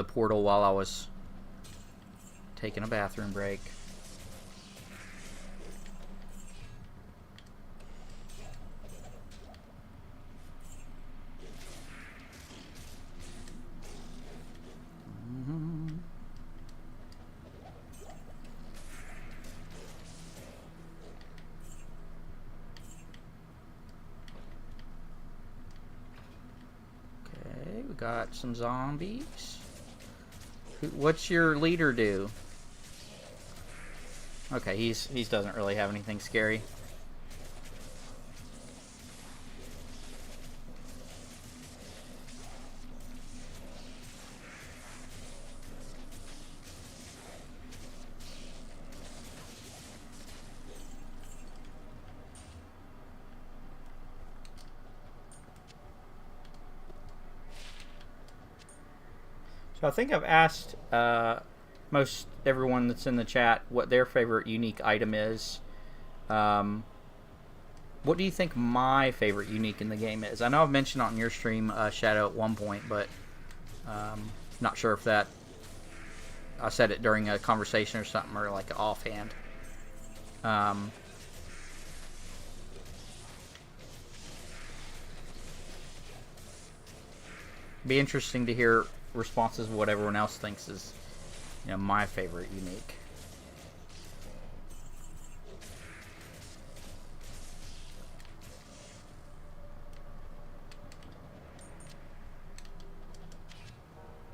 portal while I was taking a bathroom break. Got some zombies. What's your leader do? Okay, he doesn't really have anything scary. So I think I've asked most everyone that's in the chat what their favorite unique item is. What do you think my favorite unique in the game is? I know I've mentioned on your stream Shadow at one point, but not sure if that I said it during a conversation or something, or like offhand. Be interesting to hear responses of what everyone else thinks is, my favorite unique.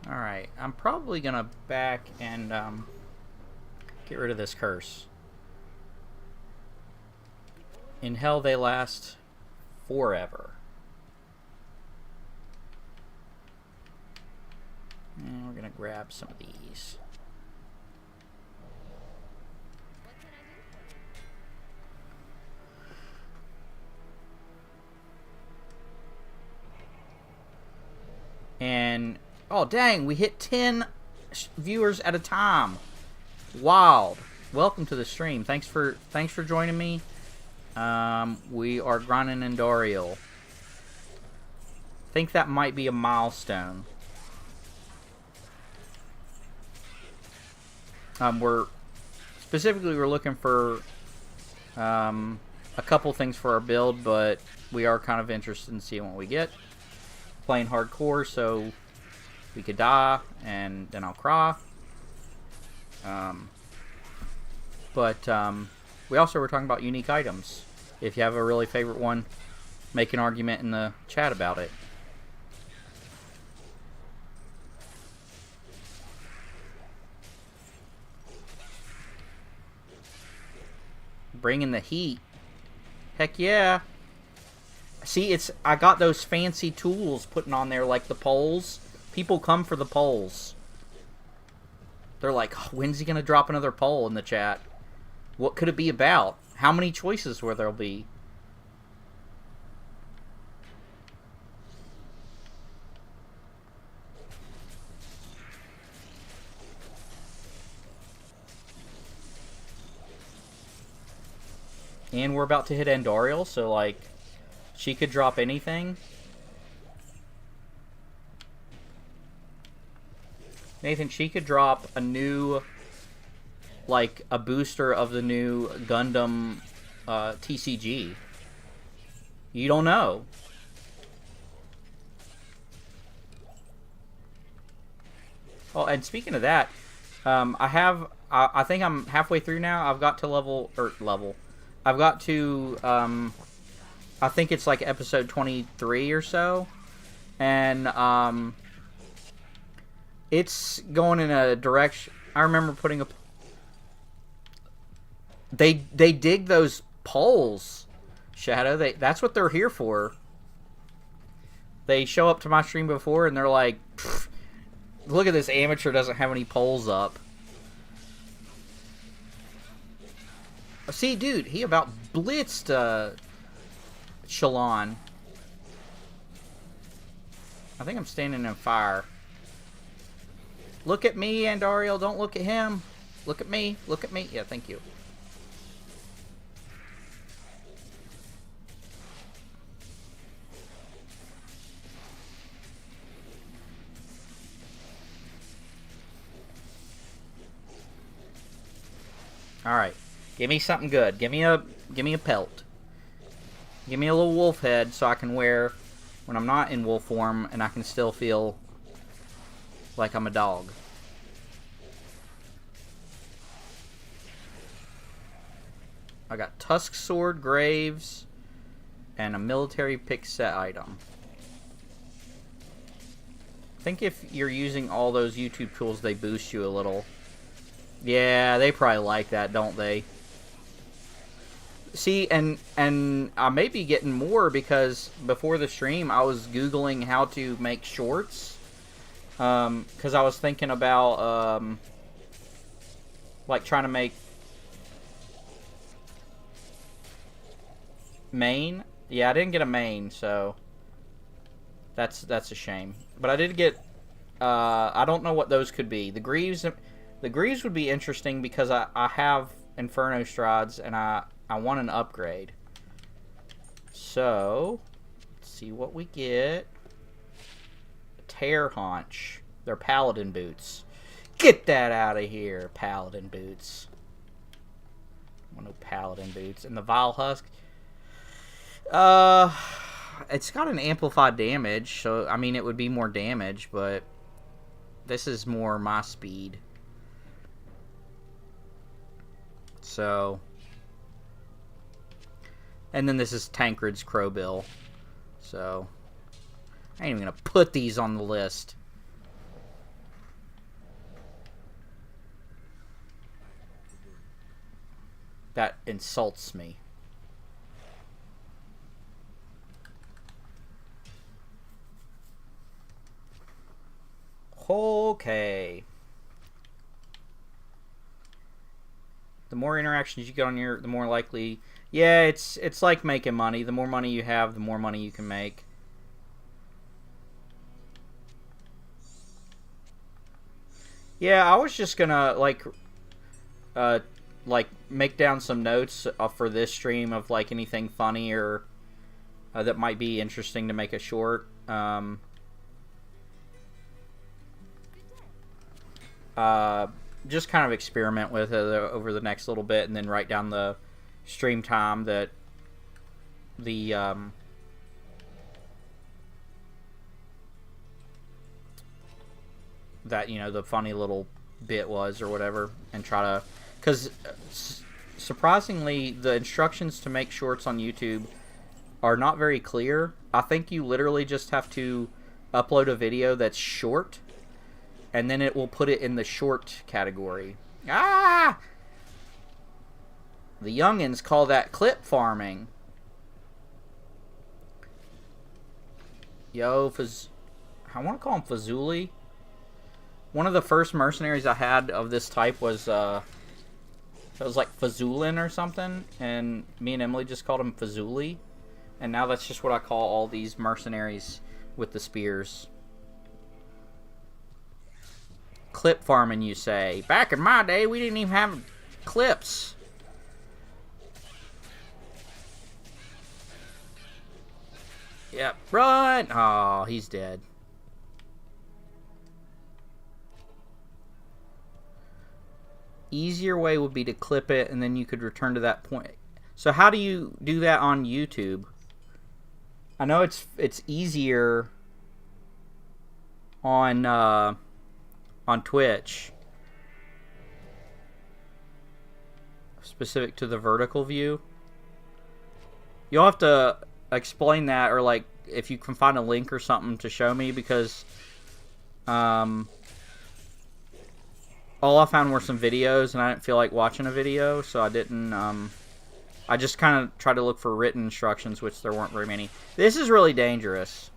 Alright, I'm probably gonna back and get rid of this curse. In hell they last forever. And we're gonna grab some of these. And oh dang, we hit 10 viewers at a time. Wild. Welcome to the stream. Thanks for joining me. We are grinding in Doriel. Think that might be a milestone. We're looking for a couple things for our build, but we are kind of interested in seeing what we get. Playing hardcore, so we could die, and then I'll cry. We also were talking about unique items. If you have a really favorite one, make an argument in the chat about it. Bringing the heat. Heck yeah. See, I got those fancy tools putting on there, like the poles. People come for the poles. They're like, oh, when's he going to drop another poll in the chat? What could it be about? How many choices will there be? And we're about to hit Andoriel, so like, she could drop anything. Nathan, she could drop a new, like, a booster of the new Gundam TCG. You don't know. Oh, and speaking of that, I think I'm halfway through now. I've got to I've got to, I think it's like episode 23 or so. And, it's going in a direction. I remember putting they dig those poles, Shadow. That's what they're here for. They show up to my stream before and they're like, look at this amateur doesn't have any poles up. See, dude, he about blitzed Shalon. I think I'm standing in fire. Look at me, Andariel. Don't look at him. Look at me. Look at me. Yeah, thank you. All right. Give me something good. Give me a pelt. Give me a little wolf head so I can wear when I'm not in wolf form and I can still feel like I'm a dog. I got Tusk Sword, Graves, and a military pick set item. I think if you're using all those YouTube tools, they boost you a little. Yeah, they probably like that, don't they? See, and I may be getting more because before the stream, I was Googling how to make shorts. Because I was thinking about, like, trying to make main. Yeah, I didn't get a main, so that's a shame. But I did get, I don't know what those could be. The Greaves would be interesting because I have Inferno Strides, and I want an upgrade. So, let's see what we get. Tear haunch. They're paladin boots. Get that out of here, paladin boots. I want no paladin boots. And the vile husk. It's got an amplified damage, so I mean it would be more damage, but this is more my speed. So, and then this is Tancred's Crowbill. So, I ain't even gonna put these on the list. That insults me. Okay. The more interactions you get on your, the more likely. Yeah, it's like making money. The more money you have, the more money you can make. Yeah, I was just gonna like make down some notes for this stream of like anything funny or that might be interesting to make a short. Just kind of experiment with it over the next little bit, and then write down the stream time that the that, you know, the funny little bit was or whatever, and try to, because surprisingly the instructions to make shorts on YouTube are not very clear. I think you literally just have to upload a video that's short, and then it will put it in the short category. Ah! The youngins call that clip farming. Yo, I want to call him Fazuli. One of the first mercenaries I had of this type was, it was like Fazulin or something, and me and Emily just called him Fazuli. And now that's just what I call all these mercenaries with the spears. Clip farming, you say? Back in my day, we didn't even have clips. Yep, run! Oh, he's dead. Easier way would be to clip it, and then you could return to that point. So how do you do that on YouTube? I know it's easier on Twitch, specific to the vertical view. You'll have to explain that, or like if you can find a link or something to show me, because all I found were some videos, and I didn't feel like watching a video, so I didn't. I just kind of tried to look for written instructions, which there weren't very many. This is really dangerous.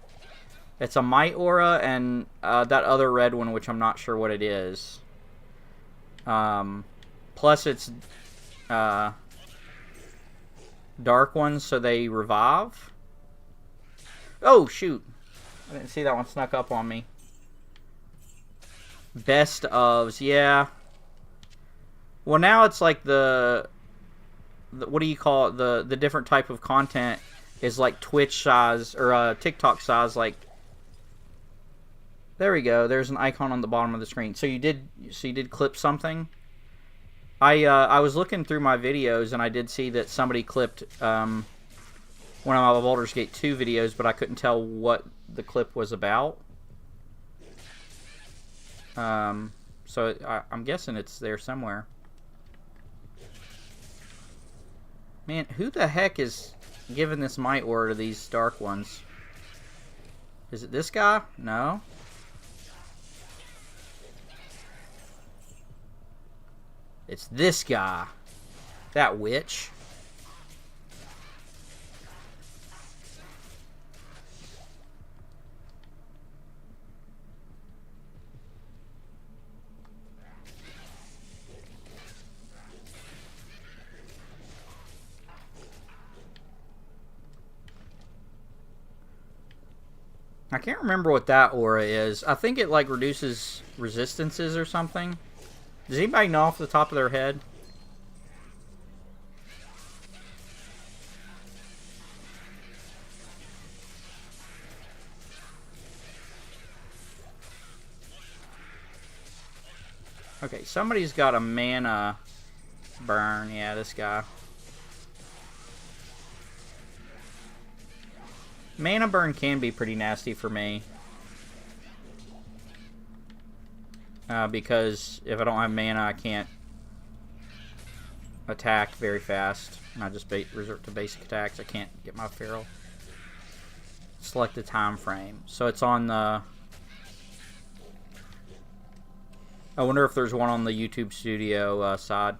It's a Might Aura and that other red one, which I'm not sure what it is. Plus it's dark ones, so they revive. Oh, shoot. I didn't see that one snuck up on me. Best ofs, yeah. Well, now it's like the what do you call it? The different type of content is like Twitch size or TikTok size. Like, there we go. There's an icon on the bottom of the screen. So you did clip something. I was looking through my videos, and I did see that somebody clipped one of my Baldur's Gate 2 videos, but I couldn't tell what the clip was about. So I'm guessing it's there somewhere. Man, who the heck is giving this Might Aura to these dark ones? Is it this guy? No. It's this guy. That witch. I can't remember what that aura is. I think it like reduces resistances or something. Does anybody know off the top of their head? Okay, somebody's got a mana burn. Yeah, this guy. Mana burn can be pretty nasty for me. Because if I don't have mana, I can't attack very fast. And I just resort to basic attacks. I can't get my feral. Select the time frame. So it's on the... I wonder if there's one on the YouTube Studio side.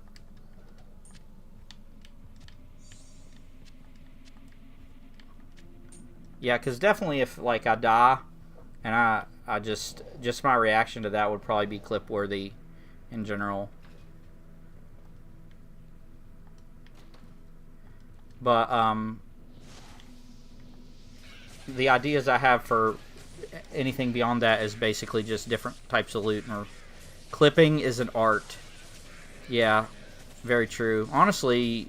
Yeah, because definitely if like I die, and I just my reaction to that would probably be clip worthy in general. But the ideas I have for anything beyond that is basically just different types of loot. Or clipping is an art. Yeah, very true. Honestly,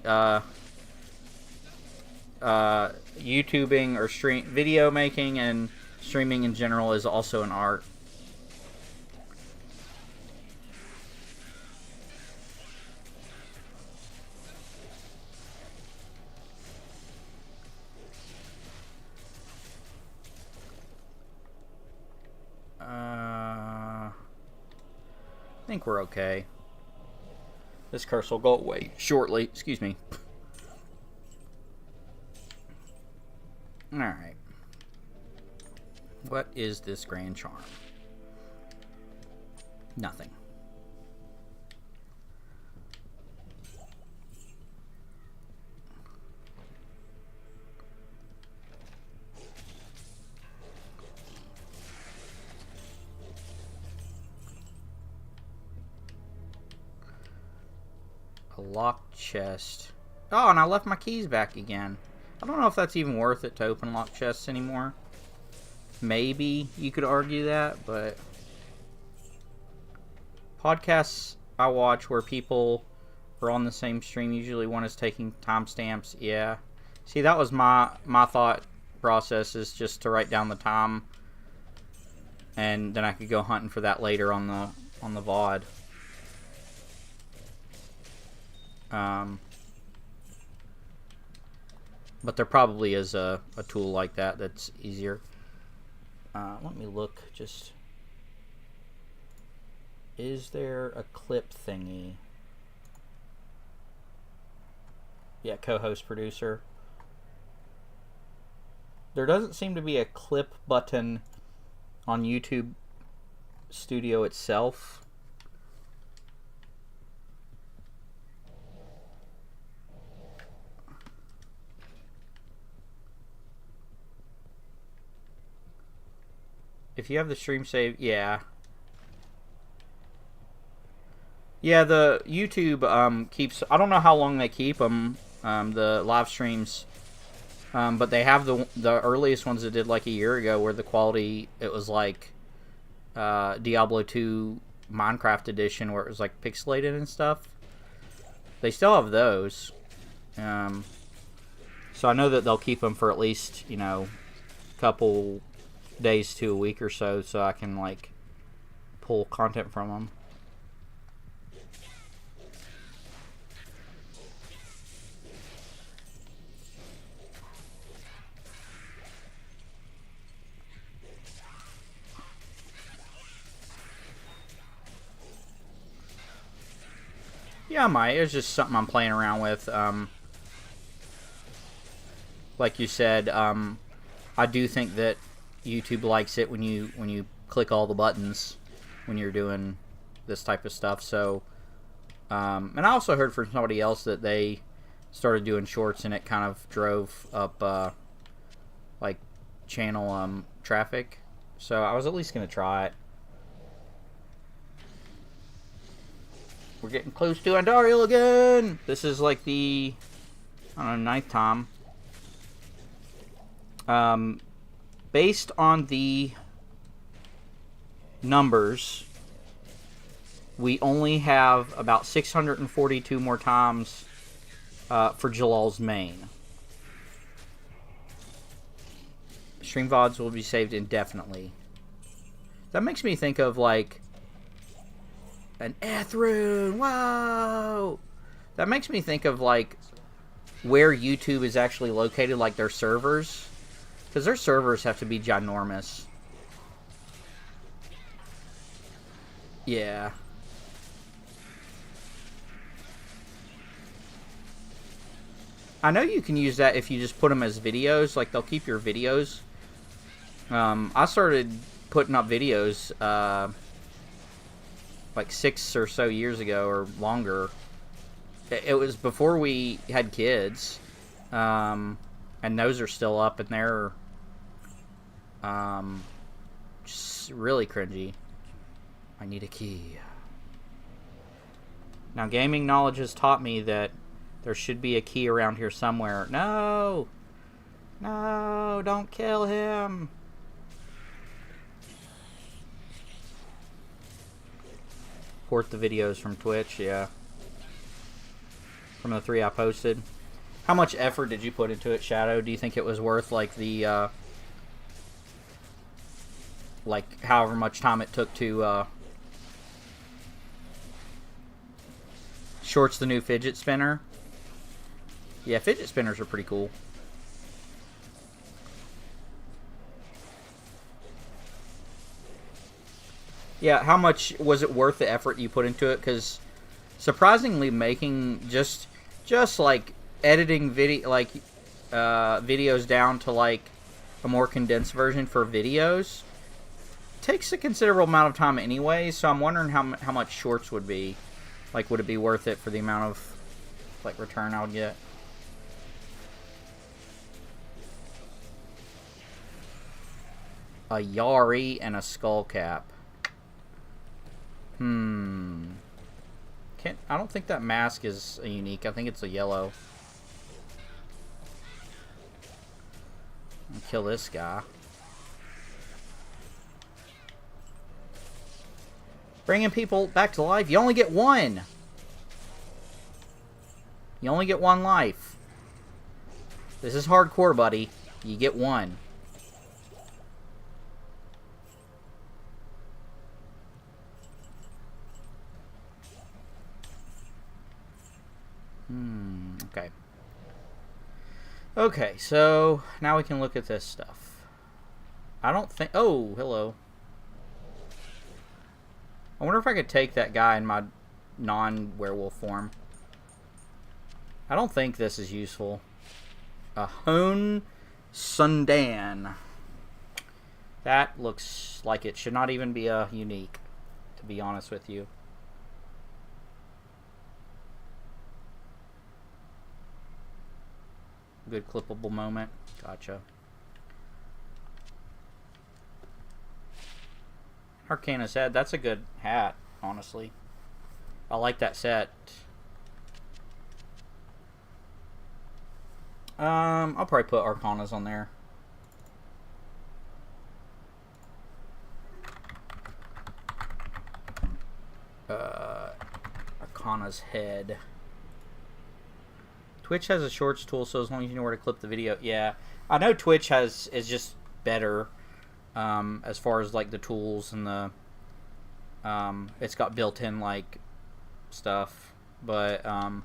YouTubing or video making and streaming in general is also an art. I think we're okay. This curse will go away shortly. Excuse me. Alright. What is this grand charm? Nothing. A locked chest. Oh, and I left my keys back again. I don't know if that's even worth it to open locked chests anymore. Maybe you could argue that, but podcasts I watch where people are on the same stream, usually one is taking timestamps. Yeah. See, that was my thought process, is just to write down the time, and then I could go hunting for that later on the VOD. But there probably is a tool like that that's easier. Let me look. Just, is there a clip thingy? Yeah, co-host producer. There doesn't seem to be a clip button on YouTube Studio itself. If you have the stream save, yeah. Yeah, the YouTube keeps... I don't know how long they keep them, the live streams. But they have the earliest ones that did like a year ago where the quality, it was like Diablo 2 Minecraft edition where it was like pixelated and stuff. They still have those. So I know that they'll keep them for at least, you know, a couple days to a week or so I can like pull content from them. Yeah, I might. It's just something I'm playing around with. Like you said, I do think that YouTube likes it when you click all the buttons when you're doing this type of stuff. So, and I also heard from somebody else that they started doing shorts and it kind of drove up like channel traffic. So I was at least gonna try it. We're getting close to Andariel again. This is like the, I don't know, 9th time. Based on the numbers, we only have about 642 more times for Jalal's main. Stream VODs will be saved indefinitely. That makes me think of like An Ethrune! Whoa! That makes me think of, like, where YouTube is actually located, like their servers. Because their servers have to be ginormous. Yeah. I know you can use that if you just put them as videos. Like, they'll keep your videos. I started putting up videos, like 6 or so years ago, or longer. It was before we had kids. And those are still up, and they're just really cringy. I need a key. Now, gaming knowledge has taught me that there should be a key around here somewhere. No! No, don't kill him! Port the videos from Twitch, yeah. From the 3 I posted. How much effort did you put into it, Shadow? Do you think it was worth, like, the, like, however much time it took to, Short's the new fidget spinner? Yeah, fidget spinners are pretty cool. Yeah, how much was it worth the effort you put into it? Because surprisingly, making just like editing video, like videos down to like a more condensed version for videos takes a considerable amount of time anyway. So I'm wondering how much shorts would be. Like, would it be worth it for the amount of like return I would get? A Yari and a skull cap. I don't think that mask is a unique. I think it's a yellow. I'll kill this guy. Bringing people back to life. You only get one. You only get one life. This is hardcore, buddy. You get one. Okay. Okay, so now we can look at this stuff. I don't think... Oh, hello. I wonder if I could take that guy in my non-werewolf form. I don't think this is useful. A Hone Sundan. That looks like it should not even be a unique, to be honest with you. Good clippable moment. Gotcha. Arcana's head. That's a good hat, honestly. I like that set. I'll probably put Arcana's on there. Arcana's head. Twitch has a shorts tool, so as long as you know where to clip the video. Yeah, I know Twitch is just better as far as like the tools and the it's got built-in like stuff, but oh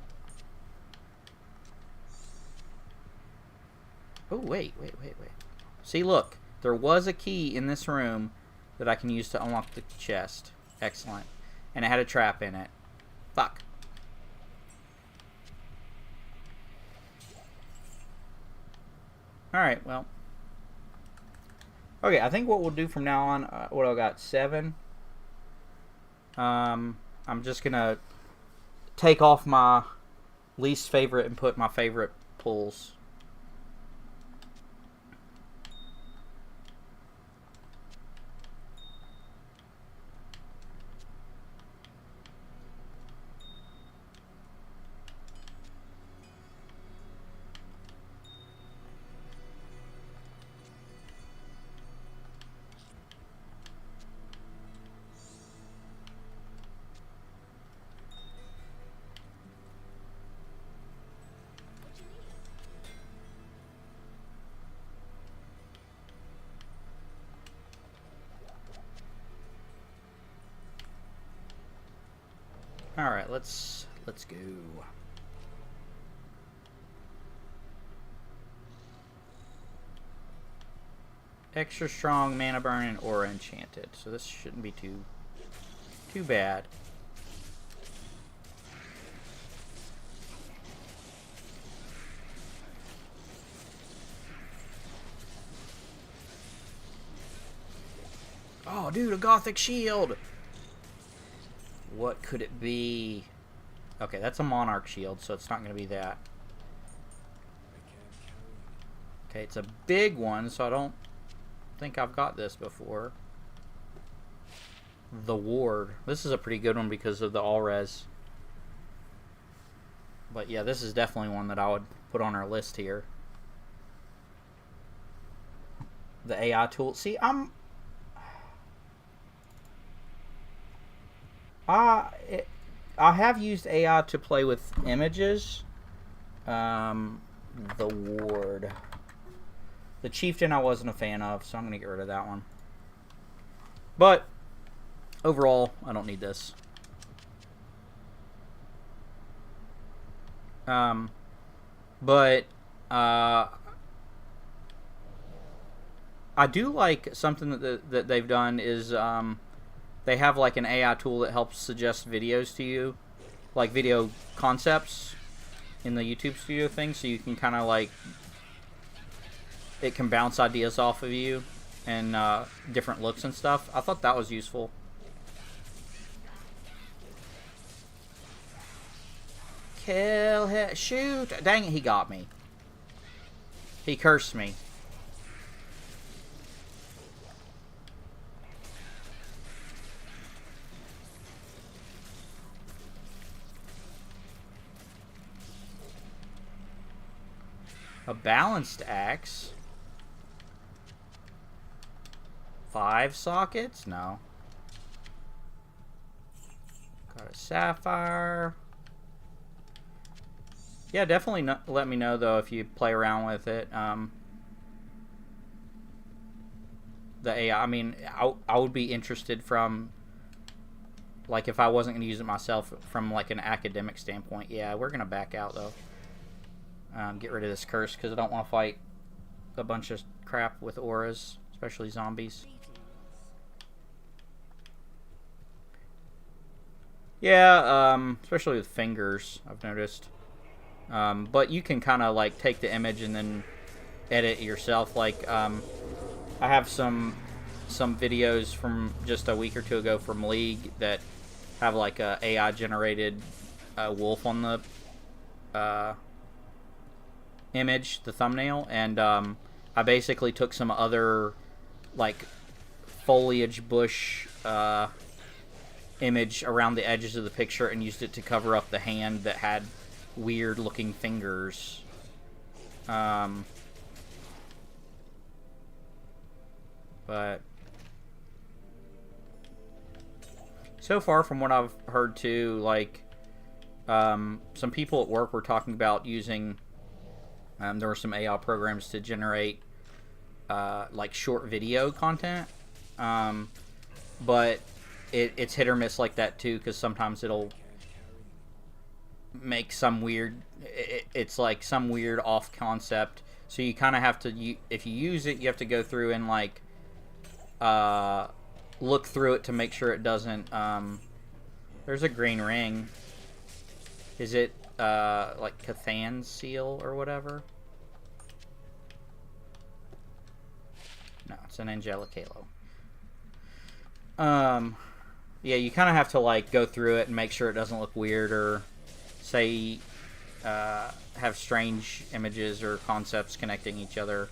wait. See, look, there was a key in this room that I can use to unlock the chest. Excellent, and it had a trap in it. Fuck. Alright, well. Okay, I think what we'll do from now on, what I got, 7. I'm just gonna take off my least favorite and put my favorite pulls. All right, let's go. Extra strong, mana burn, and aura enchanted. So this shouldn't be too bad. Oh, dude, a Gothic shield! What could it be? Okay, that's a Monarch shield, so it's not going to be that. Okay, it's a big one, so I don't think I've got this before. The Ward. This is a pretty good one because of the all-res. But yeah, this is definitely one that I would put on our list here. The AI tool. See, I have used AI to play with images. The Ward. The Chieftain I wasn't a fan of, so I'm going to get rid of that one. But, overall, I don't need this. But, I do like something that they've done is, they have like an AI tool that helps suggest videos to you, like video concepts in the YouTube Studio thing, so you can kind of like, it can bounce ideas off of you and different looks and stuff. I thought that was useful. Kill him. Shoot. Dang it, he got me. He cursed me. A balanced axe. 5 sockets? No. Got a sapphire. Yeah, definitely let me know, though, if you play around with it. The AI, I mean, I would be interested from, like, if I wasn't going to use it myself from, like, an academic standpoint. Yeah, we're going to back out, though. Get rid of this curse, because I don't want to fight a bunch of crap with auras, especially zombies. Yeah, especially with fingers, I've noticed. But you can kind of like take the image and then edit yourself. Like, I have some videos from just a week or two ago from League that have like a AI generated wolf on the image, the thumbnail, and I basically took some other like foliage bush image around the edges of the picture and used it to cover up the hand that had weird looking fingers. But so far from what I've heard too, like some people at work were talking about using there were some AI programs to generate like short video content, but it's hit or miss like that too, because sometimes it'll make some weird, it's like some weird off concept, so you kind of have to, if you use it, you have to go through and like look through it to make sure it doesn't, there's a green ring. Is it like Cathan's seal or whatever? No, it's an Angelic Halo. Yeah, you kind of have to like go through it and make sure it doesn't look weird or say have strange images or concepts connecting each other.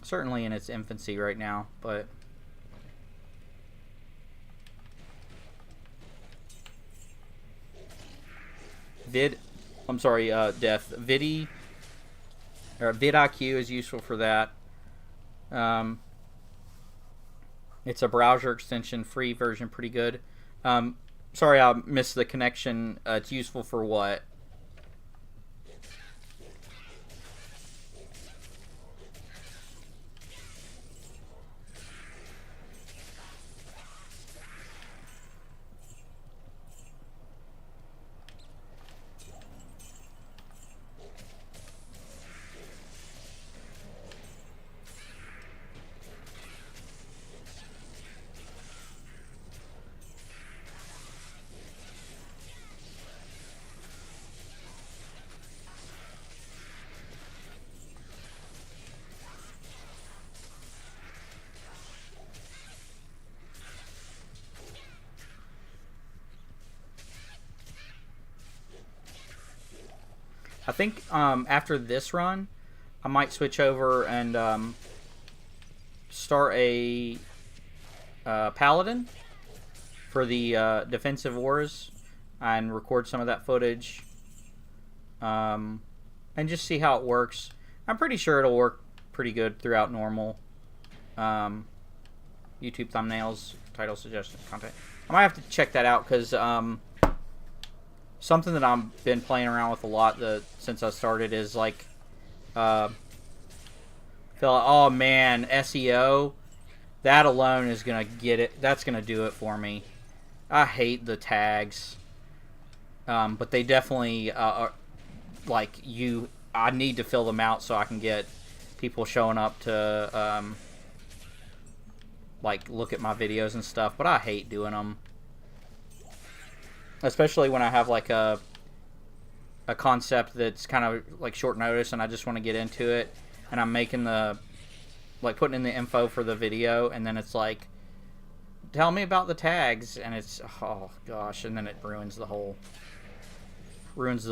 Certainly in its infancy right now, but Death. VidIQ is useful for that. It's a browser extension, free version, pretty good. Sorry, I missed the connection. It's useful for what? I think after this run, I might switch over and start a paladin for the defensive wars and record some of that footage and just see how it works. I'm pretty sure it'll work pretty good throughout normal YouTube thumbnails, title suggestions, content. I might have to check that out because something that I've been playing around with a lot since I started is like, oh man, SEO, that alone is gonna get it. That's gonna do it for me. I hate the tags, but they definitely are like you. I need to fill them out so I can get people showing up to like look at my videos and stuff. But I hate doing them, especially when I have like a concept that's kind of like short notice and I just want to get into it, and I'm making putting in the info for the video, and then it's like, tell me about the tags, and it's, oh gosh, and then it ruins the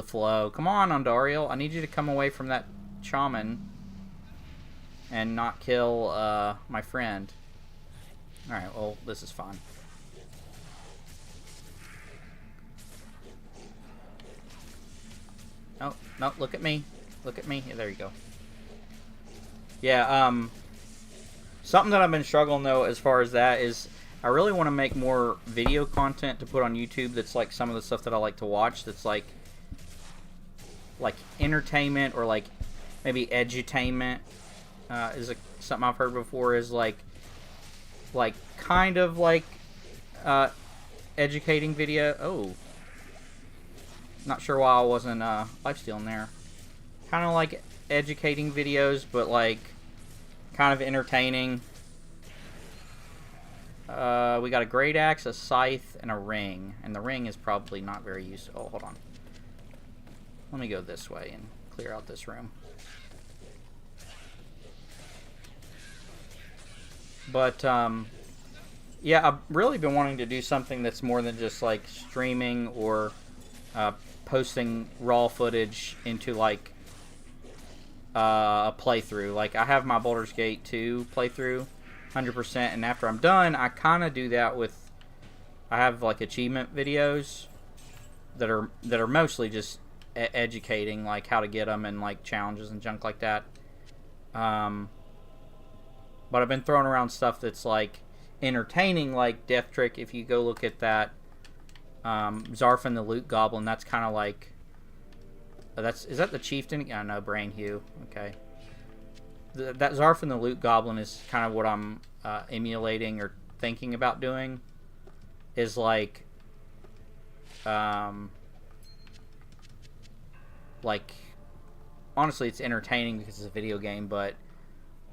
flow. Come on, Ondariel, I need you to come away from that shaman and not kill my friend. Alright, well, this is fun. Oh, no, look at me. Look at me. Yeah, there you go. Yeah, something that I've been struggling, though, as far as that is, I really want to make more video content to put on YouTube that's like some of the stuff that I like to watch that's like entertainment or like maybe edutainment is something I've heard before, is like kind of like educating video. Oh, not sure why I wasn't lifestealing there. Kind of like educating videos, but like kind of entertaining. We got a great axe, a scythe, and a ring. And the ring is probably not very useful. Oh, hold on. Let me go this way and clear out this room. But, yeah, I've really been wanting to do something that's more than just, like, streaming or posting raw footage into, like, a playthrough. Like, I have my Baldur's Gate 2 playthrough 100%, and after I'm done, I kind of do that with, I have like achievement videos that are mostly just educating, like how to get them and like challenges and junk like that. But I've been throwing around stuff that's like entertaining, like Death Trick. If you go look at that, Zarfin the Loot Goblin, that's kind of like, is that the Chieftain? Yeah, no, Brain Hue. Okay. That Zarfin the Loot Goblin is kind of what I'm emulating or thinking about doing. Is like, honestly, it's entertaining because it's a video game. But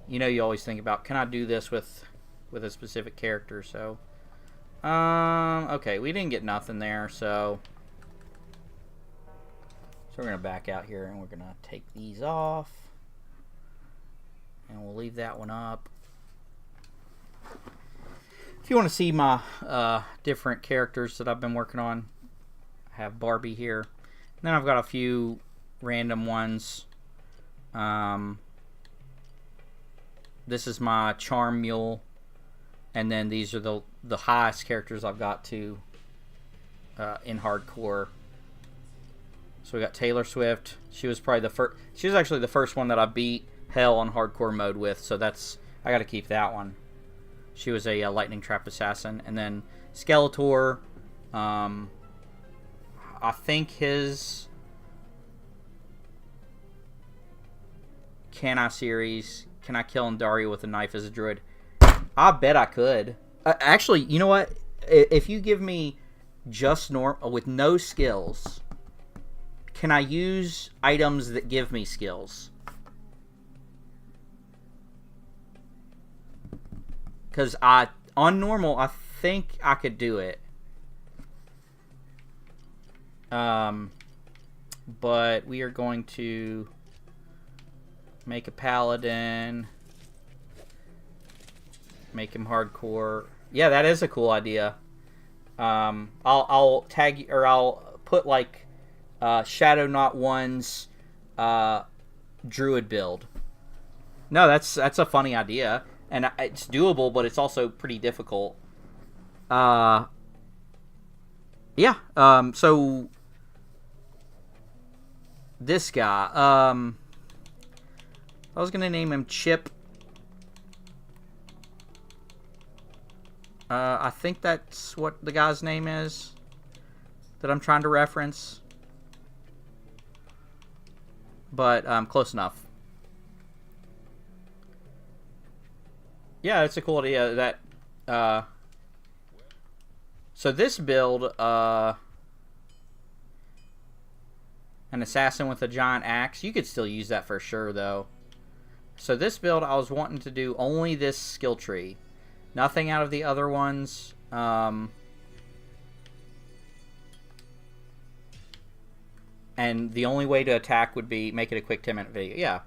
you know, you always think about, can I do this with a specific character? So, okay, we didn't get nothing there. So we're gonna back out here and we're gonna take these off. And we'll leave that one up. If you want to see my different characters that I've been working on, I have Barbie here. And then I've got a few random ones. This is my Charm Mule. And then these are the highest characters I've got to in hardcore. So we got Taylor Swift. She was probably the first. She was actually the first one that I beat hell on hardcore mode with, so that's, I gotta keep that one. She was a lightning trap assassin. And then Skeletor, I think his Can I series, Can I Kill Andario with a Knife as a Druid? I bet I could. Actually, you know what? If you give me just normal with no skills, can I use items that give me skills? Because on normal, I think I could do it. But we are going to make a paladin. Make him hardcore. Yeah, that is a cool idea. I'll tag, or I'll put like Shadow Knot 1's Druid build. No, that's a funny idea, and it's doable, but it's also pretty difficult. Yeah. So this guy, I was gonna name him Chip. I think that's what the guy's name is that I'm trying to reference. But close enough. Yeah, it's a cool idea. That so this build, an assassin with a giant axe. You could still use that for sure, though. So this build, I was wanting to do only this skill tree. Nothing out of the other ones. And the only way to attack would be make it a quick 10-minute video. Yeah.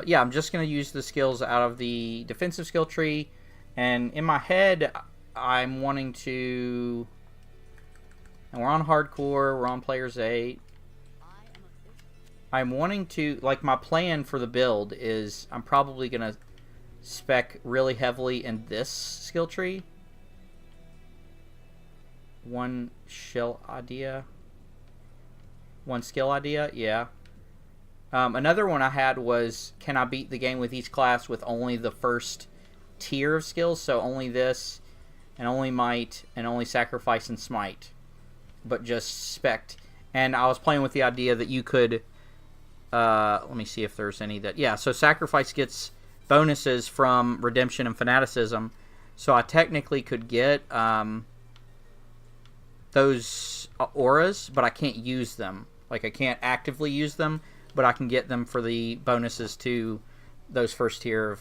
Yeah, I'm just going to use the skills out of the defensive skill tree. And in my head, I'm wanting to... And we're on hardcore. We're on players 8. I'm wanting to... Like, my plan for the build is I'm probably going to spec really heavily in this skill tree. One skill idea, yeah. Another one I had was, can I beat the game with each class with only the first tier of skills? So only this, and only might, and only sacrifice and smite, but just spect. And I was playing with the idea that you could, let me see if there's any that, yeah, so sacrifice gets bonuses from redemption and fanaticism, so I technically could get, those auras, but I can't use them. Like, I can't actively use them, but I can get them for the bonuses to those first tier of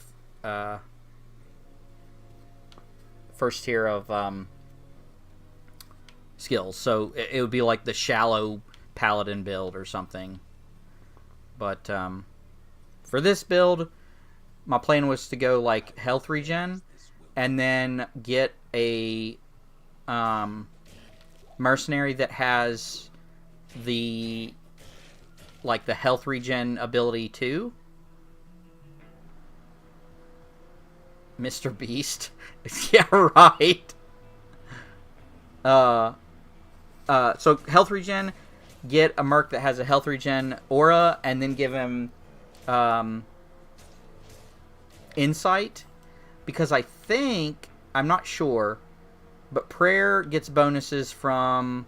skills. So it would be like the shallow paladin build or something. But for this build, my plan was to go like health regen, and then get a mercenary that has the health regen ability too. Mr. Beast. Yeah, right. So health regen, get a merc that has a health regen aura, and then give him insight, because I think, I'm not sure, but prayer gets bonuses from,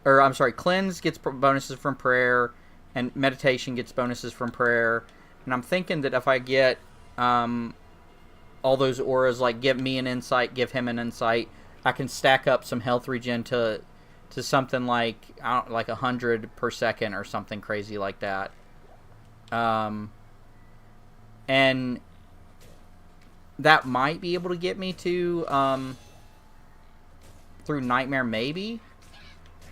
or I'm sorry, cleanse gets bonuses from prayer, and meditation gets bonuses from prayer. And I'm thinking that if I get all those auras, like give me an insight, give him an insight, I can stack up some health regen to something like, I don't, like 100 per second or something crazy like that. And that might be able to get me to through Nightmare, maybe.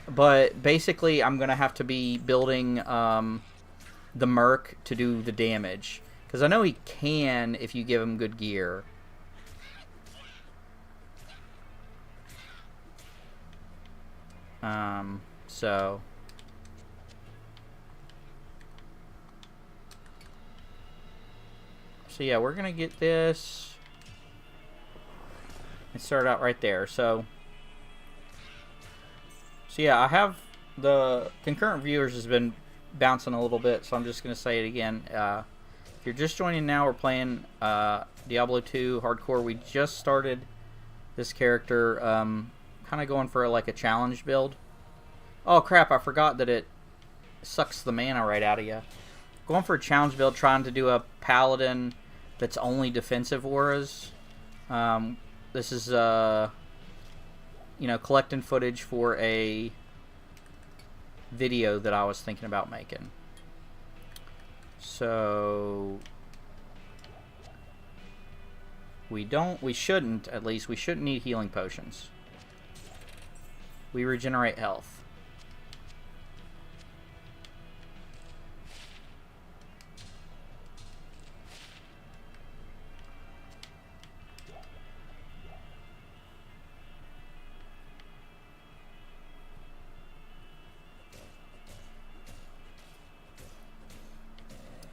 But basically, I'm going to have to be building the Merc to do the damage. Because I know he can if you give him good gear. So yeah, we're going to get this and start out right there. So yeah, I have the concurrent viewers has been bouncing a little bit, so I'm just going to say it again. If you're just joining now, we're playing Diablo 2 Hardcore. We just started this character, kind of going for like a challenge build. Oh crap, I forgot that it sucks the mana right out of you. Going for a challenge build, trying to do a paladin that's only defensive auras. This is collecting footage for a video that I was thinking about making. So we shouldn't need healing potions. We regenerate health.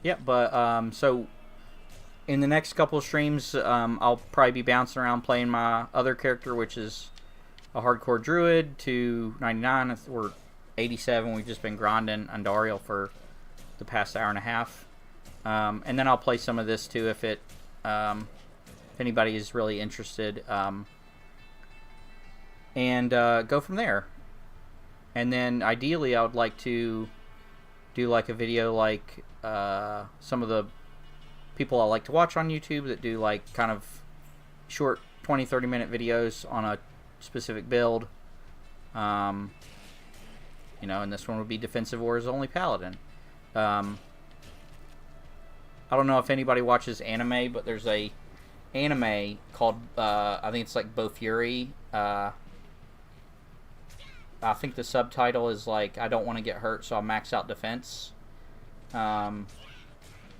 Yeah, but so in the next couple of streams, I'll probably be bouncing around playing my other character, which is a hardcore druid to 99. We're 87. We've just been grinding Andariel for the past hour and a half, and then I'll play some of this too if anybody is really interested, and go from there. And then ideally, I would like to do like a video like some of the people I like to watch on YouTube that do like kind of short 20-30 minute videos on a specific build. And this one would be Defensive Auras Only Paladin. I don't know if anybody watches anime, but there's a anime called I think it's like Fury. I think the subtitle is like, I don't want to get hurt, so I'll max out defense. And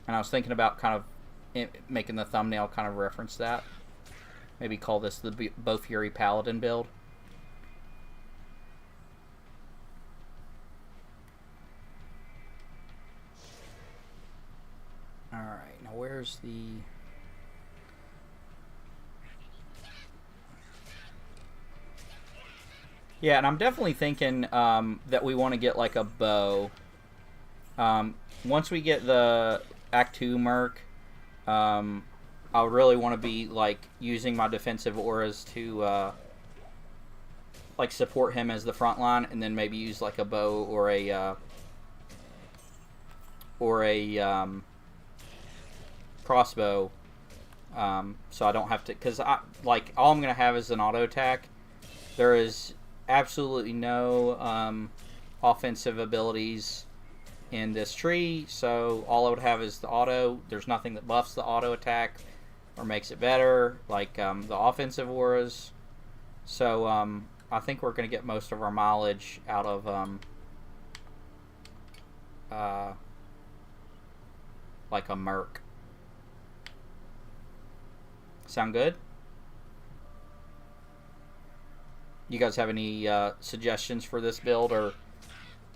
I was thinking about kind of making the thumbnail kind of reference that. Maybe call this the Fury Paladin build. Alright, now where's the... Yeah, and I'm definitely thinking that we want to get like a bow. Once we get the Act 2 Merc, I really want to be like using my defensive auras to like support him as the front line, and then maybe use like a bow or a crossbow, so I don't have to, because all I'm gonna have is an auto attack. There is absolutely no offensive abilities in this tree, so all I would have is the auto. There's nothing that buffs the auto attack or makes it better, like the offensive auras. So I think we're going to get most of our mileage out of like a Merc. Sound good? You guys have any suggestions for this build or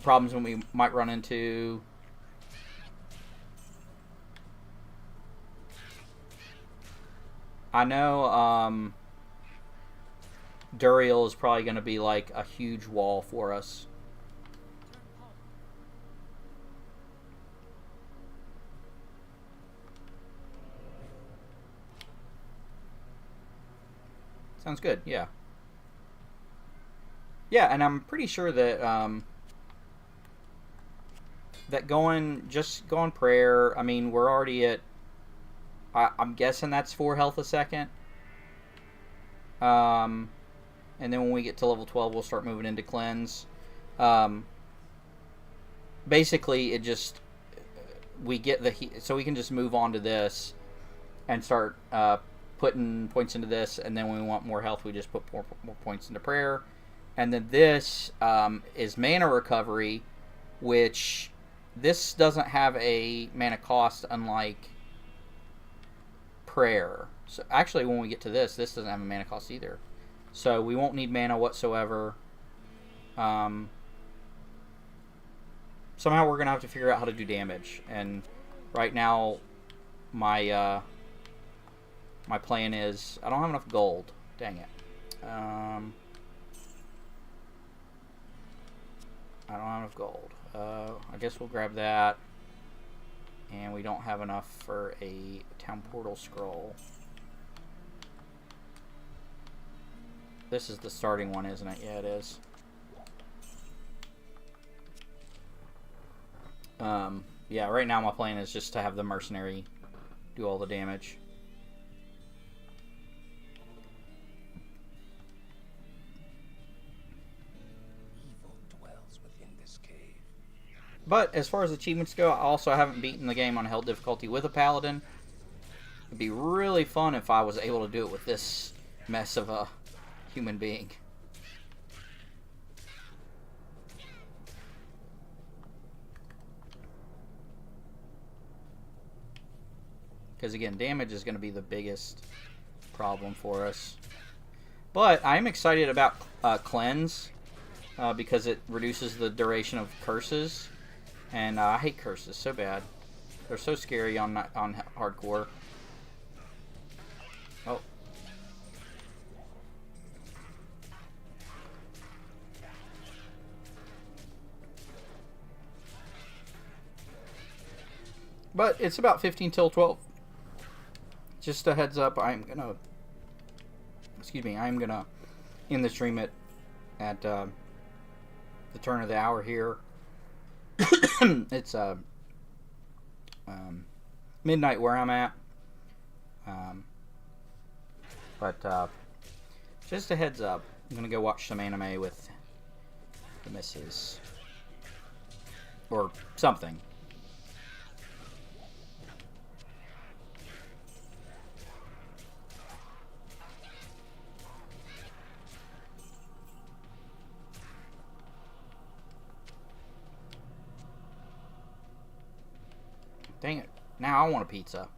problems when we might run into? I know Duriel is probably going to be like a huge wall for us. Sounds good, yeah. Yeah, and I'm pretty sure that that going prayer, I mean, we're already at, I'm guessing that's 4 health a second. And then when we get to level 12, we'll start moving into cleanse. Basically, it just, we get the heat, so we can just move on to this and start putting points into this, and then when we want more health, we just put more points into prayer. And then this is mana recovery, which this doesn't have a mana cost, unlike prayer. So actually, when we get to this doesn't have a mana cost either. So we won't need mana whatsoever. Somehow we're going to have to figure out how to do damage. And right now, my my plan is, I don't have enough gold. Dang it. I don't have enough gold. I guess we'll grab that. And we don't have enough for a town portal scroll. This is the starting one, isn't it? Yeah, it is. Yeah, right now my plan is just to have the mercenary do all the damage. But as far as achievements go, I also haven't beaten the game on held difficulty with a paladin. It'd be really fun if I was able to do it with this mess of a human being. Because again, damage is going to be the biggest problem for us. But I'm excited about cleanse because it reduces the duration of curses. And I hate curses so bad. They're so scary on hardcore. Oh. But it's about 15 till 12. Just a heads up, I'm gonna end the stream at the turn of the hour here. It's midnight where I'm at. But just a heads up, I'm gonna go watch some anime with the missus. Or something. Dang it. Now I want a pizza.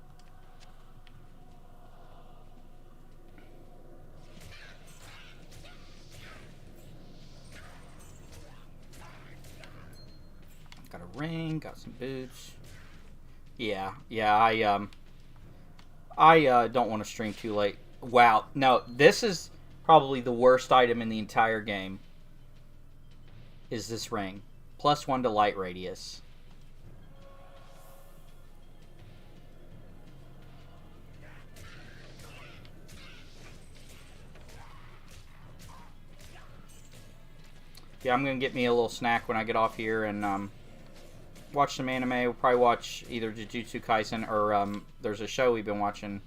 Got a ring, got some boots. Yeah, I don't want to stream too late. Wow. No, this is probably the worst item in the entire game. Is this ring. +1 to light radius. Yeah, I'm going to get me a little snack when I get off here and watch some anime. We'll probably watch either Jujutsu Kaisen or there's a show we've been watching.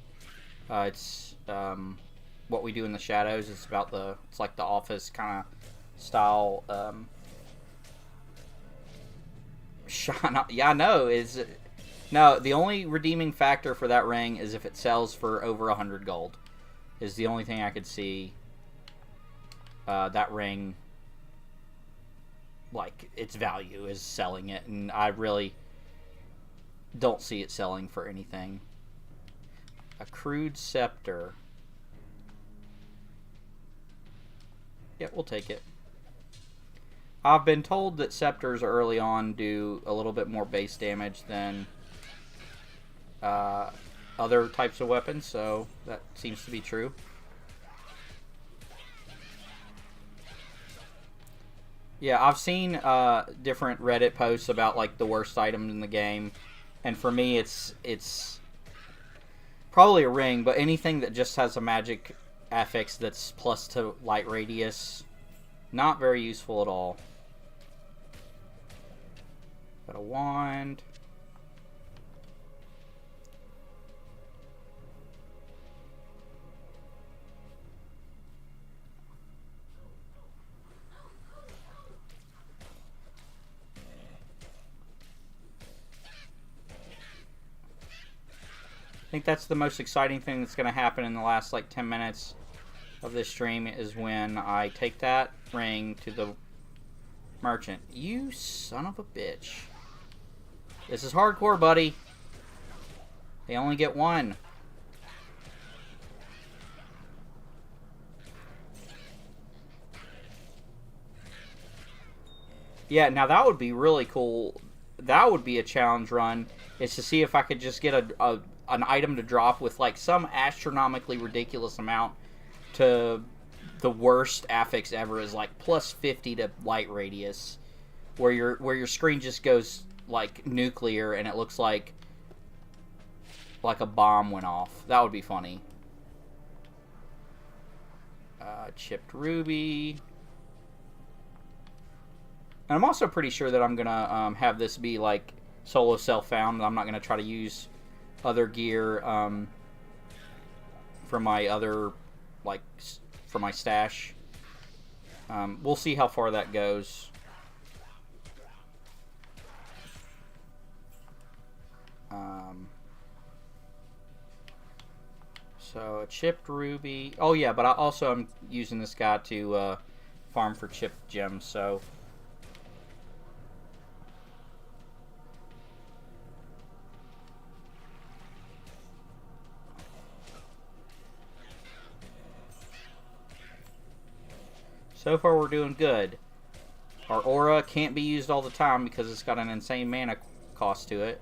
It's What We Do in the Shadows. It's about it's like the Office kind of style. Yeah, no. No, the only redeeming factor for that ring is if it sells for over 100 gold. Is the only thing I could see that ring, like, its value is selling it, and I really don't see it selling for anything. A crude scepter. Yeah, we'll take it. I've been told that scepters early on do a little bit more base damage than other types of weapons, so that seems to be true. Yeah, I've seen different Reddit posts about like the worst items in the game, and for me, it's probably a ring. But anything that just has a magic affix that's plus to light radius, not very useful at all. Got a wand. I think that's the most exciting thing that's going to happen in the last like 10 minutes of this stream is when I take that ring to the merchant. You son of a bitch. This is hardcore, buddy. They only get one. Yeah, now that would be really cool. That would be a challenge run, is to see if I could just get an item to drop with like some astronomically ridiculous amount to the worst affix ever, is like +50 to light radius, where your screen just goes like nuclear and it looks like a bomb went off. That would be funny. Chipped ruby. And I'm also pretty sure that I'm gonna have this be like solo self-found. I'm not gonna try to use other gear for my other, like, for my stash. We'll see how far that goes. So a chipped ruby. Oh yeah, but I'm using this guy to farm for chipped gems. So. So far, we're doing good. Our aura can't be used all the time because it's got an insane mana cost to it.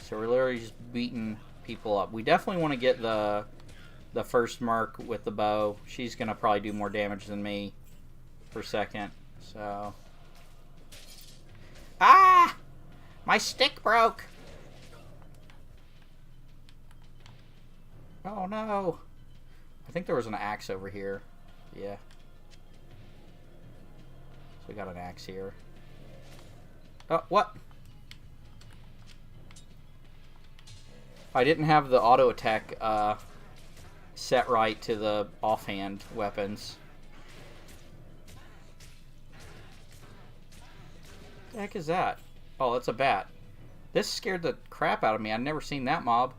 So we're literally just beating people up. We definitely want to get the first merc with the bow. She's going to probably do more damage than me per second. So... Ah! My stick broke! Oh no! I think there was an axe over here. Yeah. So we got an axe here. Oh, what? I didn't have the auto attack set right to the offhand weapons. What the heck is that? Oh, that's a bat. This scared the crap out of me. I'd never seen that mob.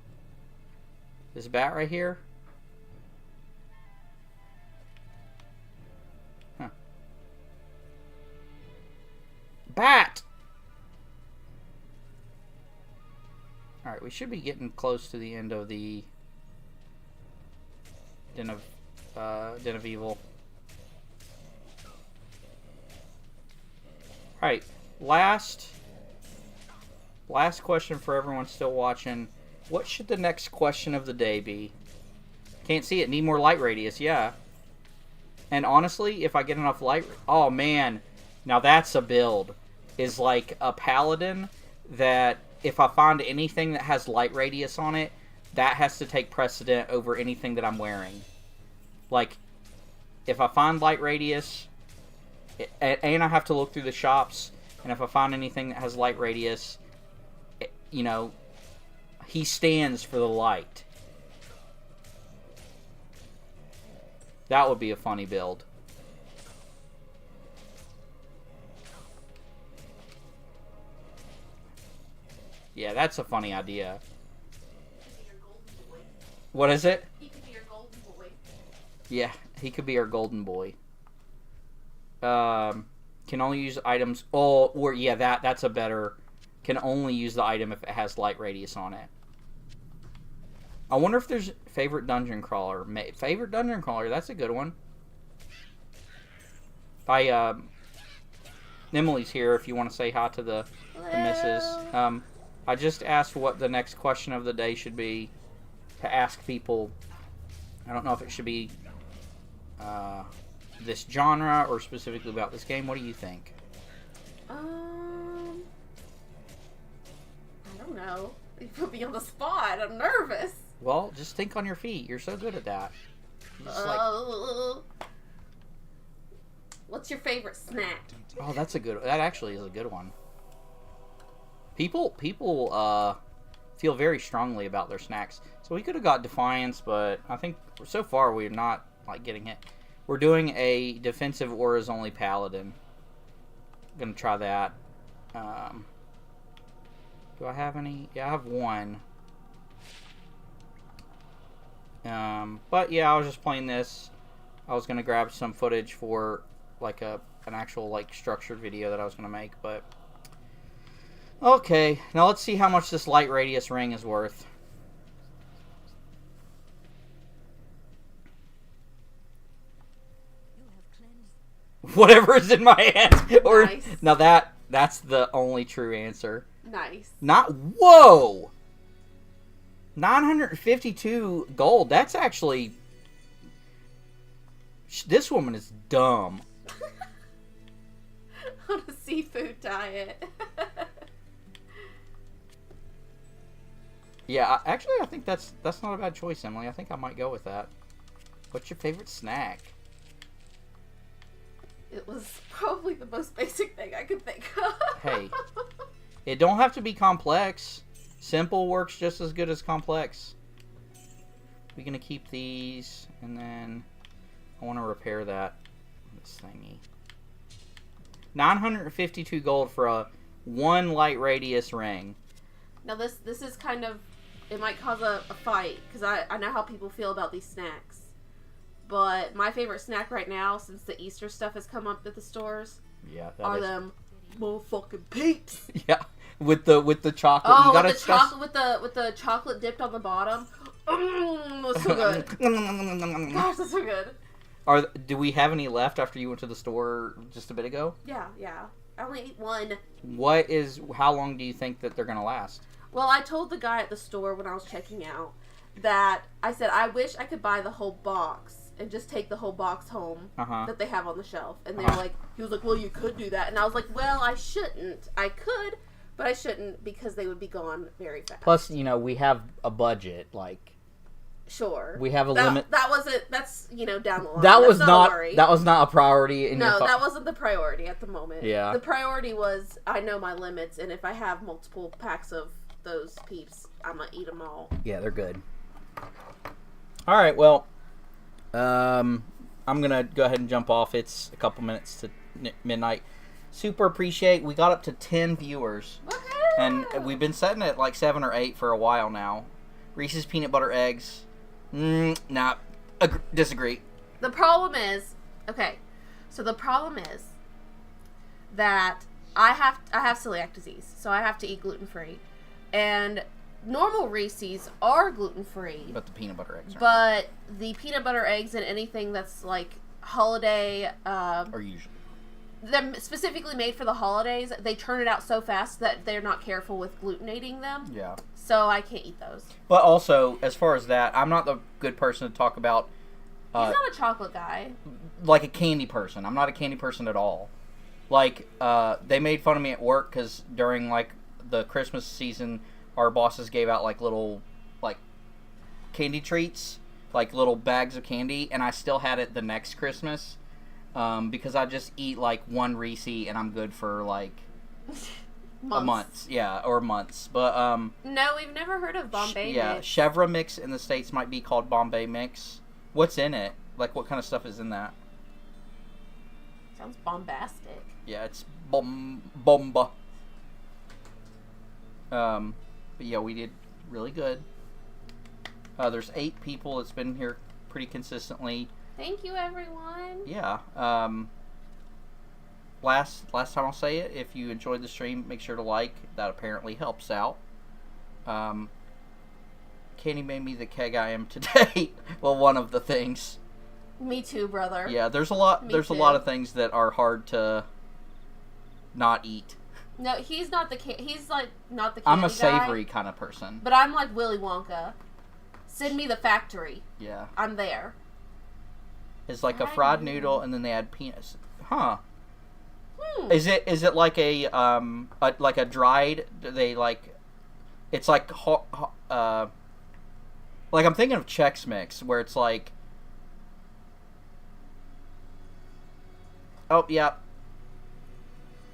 This bat right here. Huh. Bat! Alright, we should be getting close to the end of the Den of Evil. Alright, last question for everyone still watching. What should the next question of the day be? Can't see it. Need more light radius. Yeah. And honestly, if I get enough light... Oh, man. Now that's a build. Is like a paladin that if I find anything that has light radius on it, that has to take precedent over anything that I'm wearing. Like, if I find light radius, and I have to look through the shops, and if I find anything that has light radius, you know... He stands for the light. That would be a funny build. Yeah, that's a funny idea. What is it? He could be your golden boy. Yeah, he could be our golden boy. Can only use items... Oh, or yeah, that's a better... Can only use the item if it has light radius on it. I wonder if there's favorite dungeon crawler. Favorite dungeon crawler, that's a good one. Emily's here if you want to say hi to the missus. I just asked what the next question of the day should be to ask people. I don't know if it should be this genre or specifically about this game. What do you think? I don't know. You put me on the spot. I'm nervous. Well, just think on your feet. You're so good at that. What's your favorite snack? Oh, that actually is a good one. People feel very strongly about their snacks. So we could have got Defiance, but I think so far we're not like getting it. We're doing a defensive auras only paladin. Gonna try that. Do I have any? Yeah, I have one. But yeah, I was just playing this. I was gonna grab some footage for like an actual like structured video that I was gonna make, but okay. Now let's see how much this light radius ring is worth. Whatever is in my hand. Or Nice. now that's the only true answer. Nice. Not whoa. 952 gold. That's actually... This woman is dumb. On a seafood diet. Yeah, actually, I think that's not a bad choice, Emily. I think I might go with that. What's your favorite snack? It was probably the most basic thing I could think of. Hey, it don't have to be complex. Simple works just as good as complex. We're gonna keep these, and then I want to repair this thingy. 952 gold for a 1 light radius ring. Now this is kind of, it might cause a fight, because I know how people feel about these snacks. But my favorite snack right now, since the Easter stuff has come up at the stores, are them motherfucking peeps. Yeah, with the chocolate. Oh, you gotta with the chocolate with the chocolate dipped on the bottom. That's so good. Gosh, that's so good. Do we have any left after you went to the store just a bit ago? Yeah. I only ate one. How long do you think that they're gonna last? Well, I told the guy at the store when I was checking out that I said, I wish I could buy the whole box and just take the whole box home that they have on the shelf. And they were like, he was like, well, you could do that. And I was like, well, I shouldn't. I could, but I shouldn't because they would be gone very fast. Plus, you know, we have a budget, like... Sure. We have a limit. That wasn't, that's, you know, down the line. That was not not a priority in No, that wasn't the priority at the moment. Yeah. The priority was, I know my limits, and if I have multiple packs of those peeps, I'm gonna eat them all. Yeah, they're good. All right, well, I'm gonna go ahead and jump off. It's a couple minutes to midnight. Super appreciate. We got up to 10 viewers, and we've been setting it like 7 or 8 for a while now. Reese's peanut butter eggs. Disagree. The problem is, so the problem is that I have celiac disease, so I have to eat gluten free, and normal Reese's are gluten free. But the peanut butter eggs aren't. But the peanut butter eggs and anything that's like holiday are usually. They're specifically made for the holidays. They turn it out so fast that they're not careful with glutenating them. Yeah. So I can't eat those. But also, as far as that, I'm not the good person to talk about. He's not a chocolate guy. Like a candy person. I'm not a candy person at all. Like, they made fun of me at work because during, like, the Christmas season, our bosses gave out, like, little, like, candy treats. Like, little bags of candy. And I still had it the next Christmas. Because I just eat, like, one Reese and I'm good for, like, months. Yeah, or months. But, no, we've never heard of Bombay yeah, mix. Chevra mix in the States might be called Bombay mix. What's in it? Like, what kind of stuff is in that? Sounds bombastic. Yeah, it's bomba. But yeah, we did really good. There's 8 people that's been here pretty consistently. Thank you, everyone. Yeah. Last time I'll say it, if you enjoyed the stream, make sure to like. That apparently helps out. Candy made me the keg I am today. Well, one of the things. Me too, brother. Yeah, there's a lot of things that are hard to not eat. No, he's not he's like not the candy I'm a savory guy, kind of person. But I'm like Willy Wonka. Send me the factory. Yeah. I'm there. It's like a fried noodle, and then they add peanuts. Huh? Is it like a like a dried? They like, it's like like I'm thinking of Chex Mix, where it's like. Oh yeah.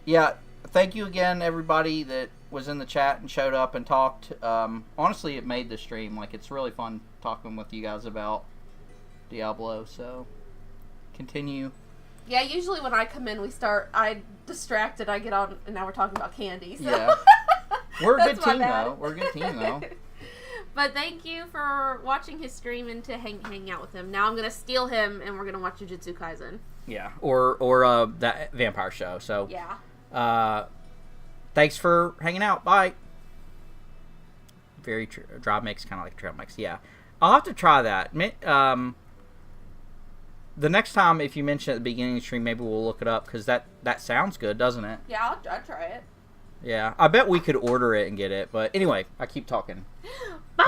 Yeah. Thank you again, everybody that was in the chat and showed up and talked. Honestly, it made the stream. Like, it's really fun talking with you guys about Diablo. So. Continue. Yeah, usually when I come in, I distracted, I get on, and now we're talking about candy. So. Yeah. We're a good team, though. We're a good team, though. But thank you for watching his stream and to hang out with him. Now I'm going to steal him, and we're going to watch Jujutsu Kaisen. Yeah, or that vampire show. So yeah. Thanks for hanging out. Bye. Very true. Dry mix, kind of like trail mix. Yeah. I'll have to try that. The next time, if you mention it at the beginning of the stream, maybe we'll look it up, because that sounds good, doesn't it? Yeah, I'll try it. Yeah, I bet we could order it and get it, but anyway, I keep talking. Bye!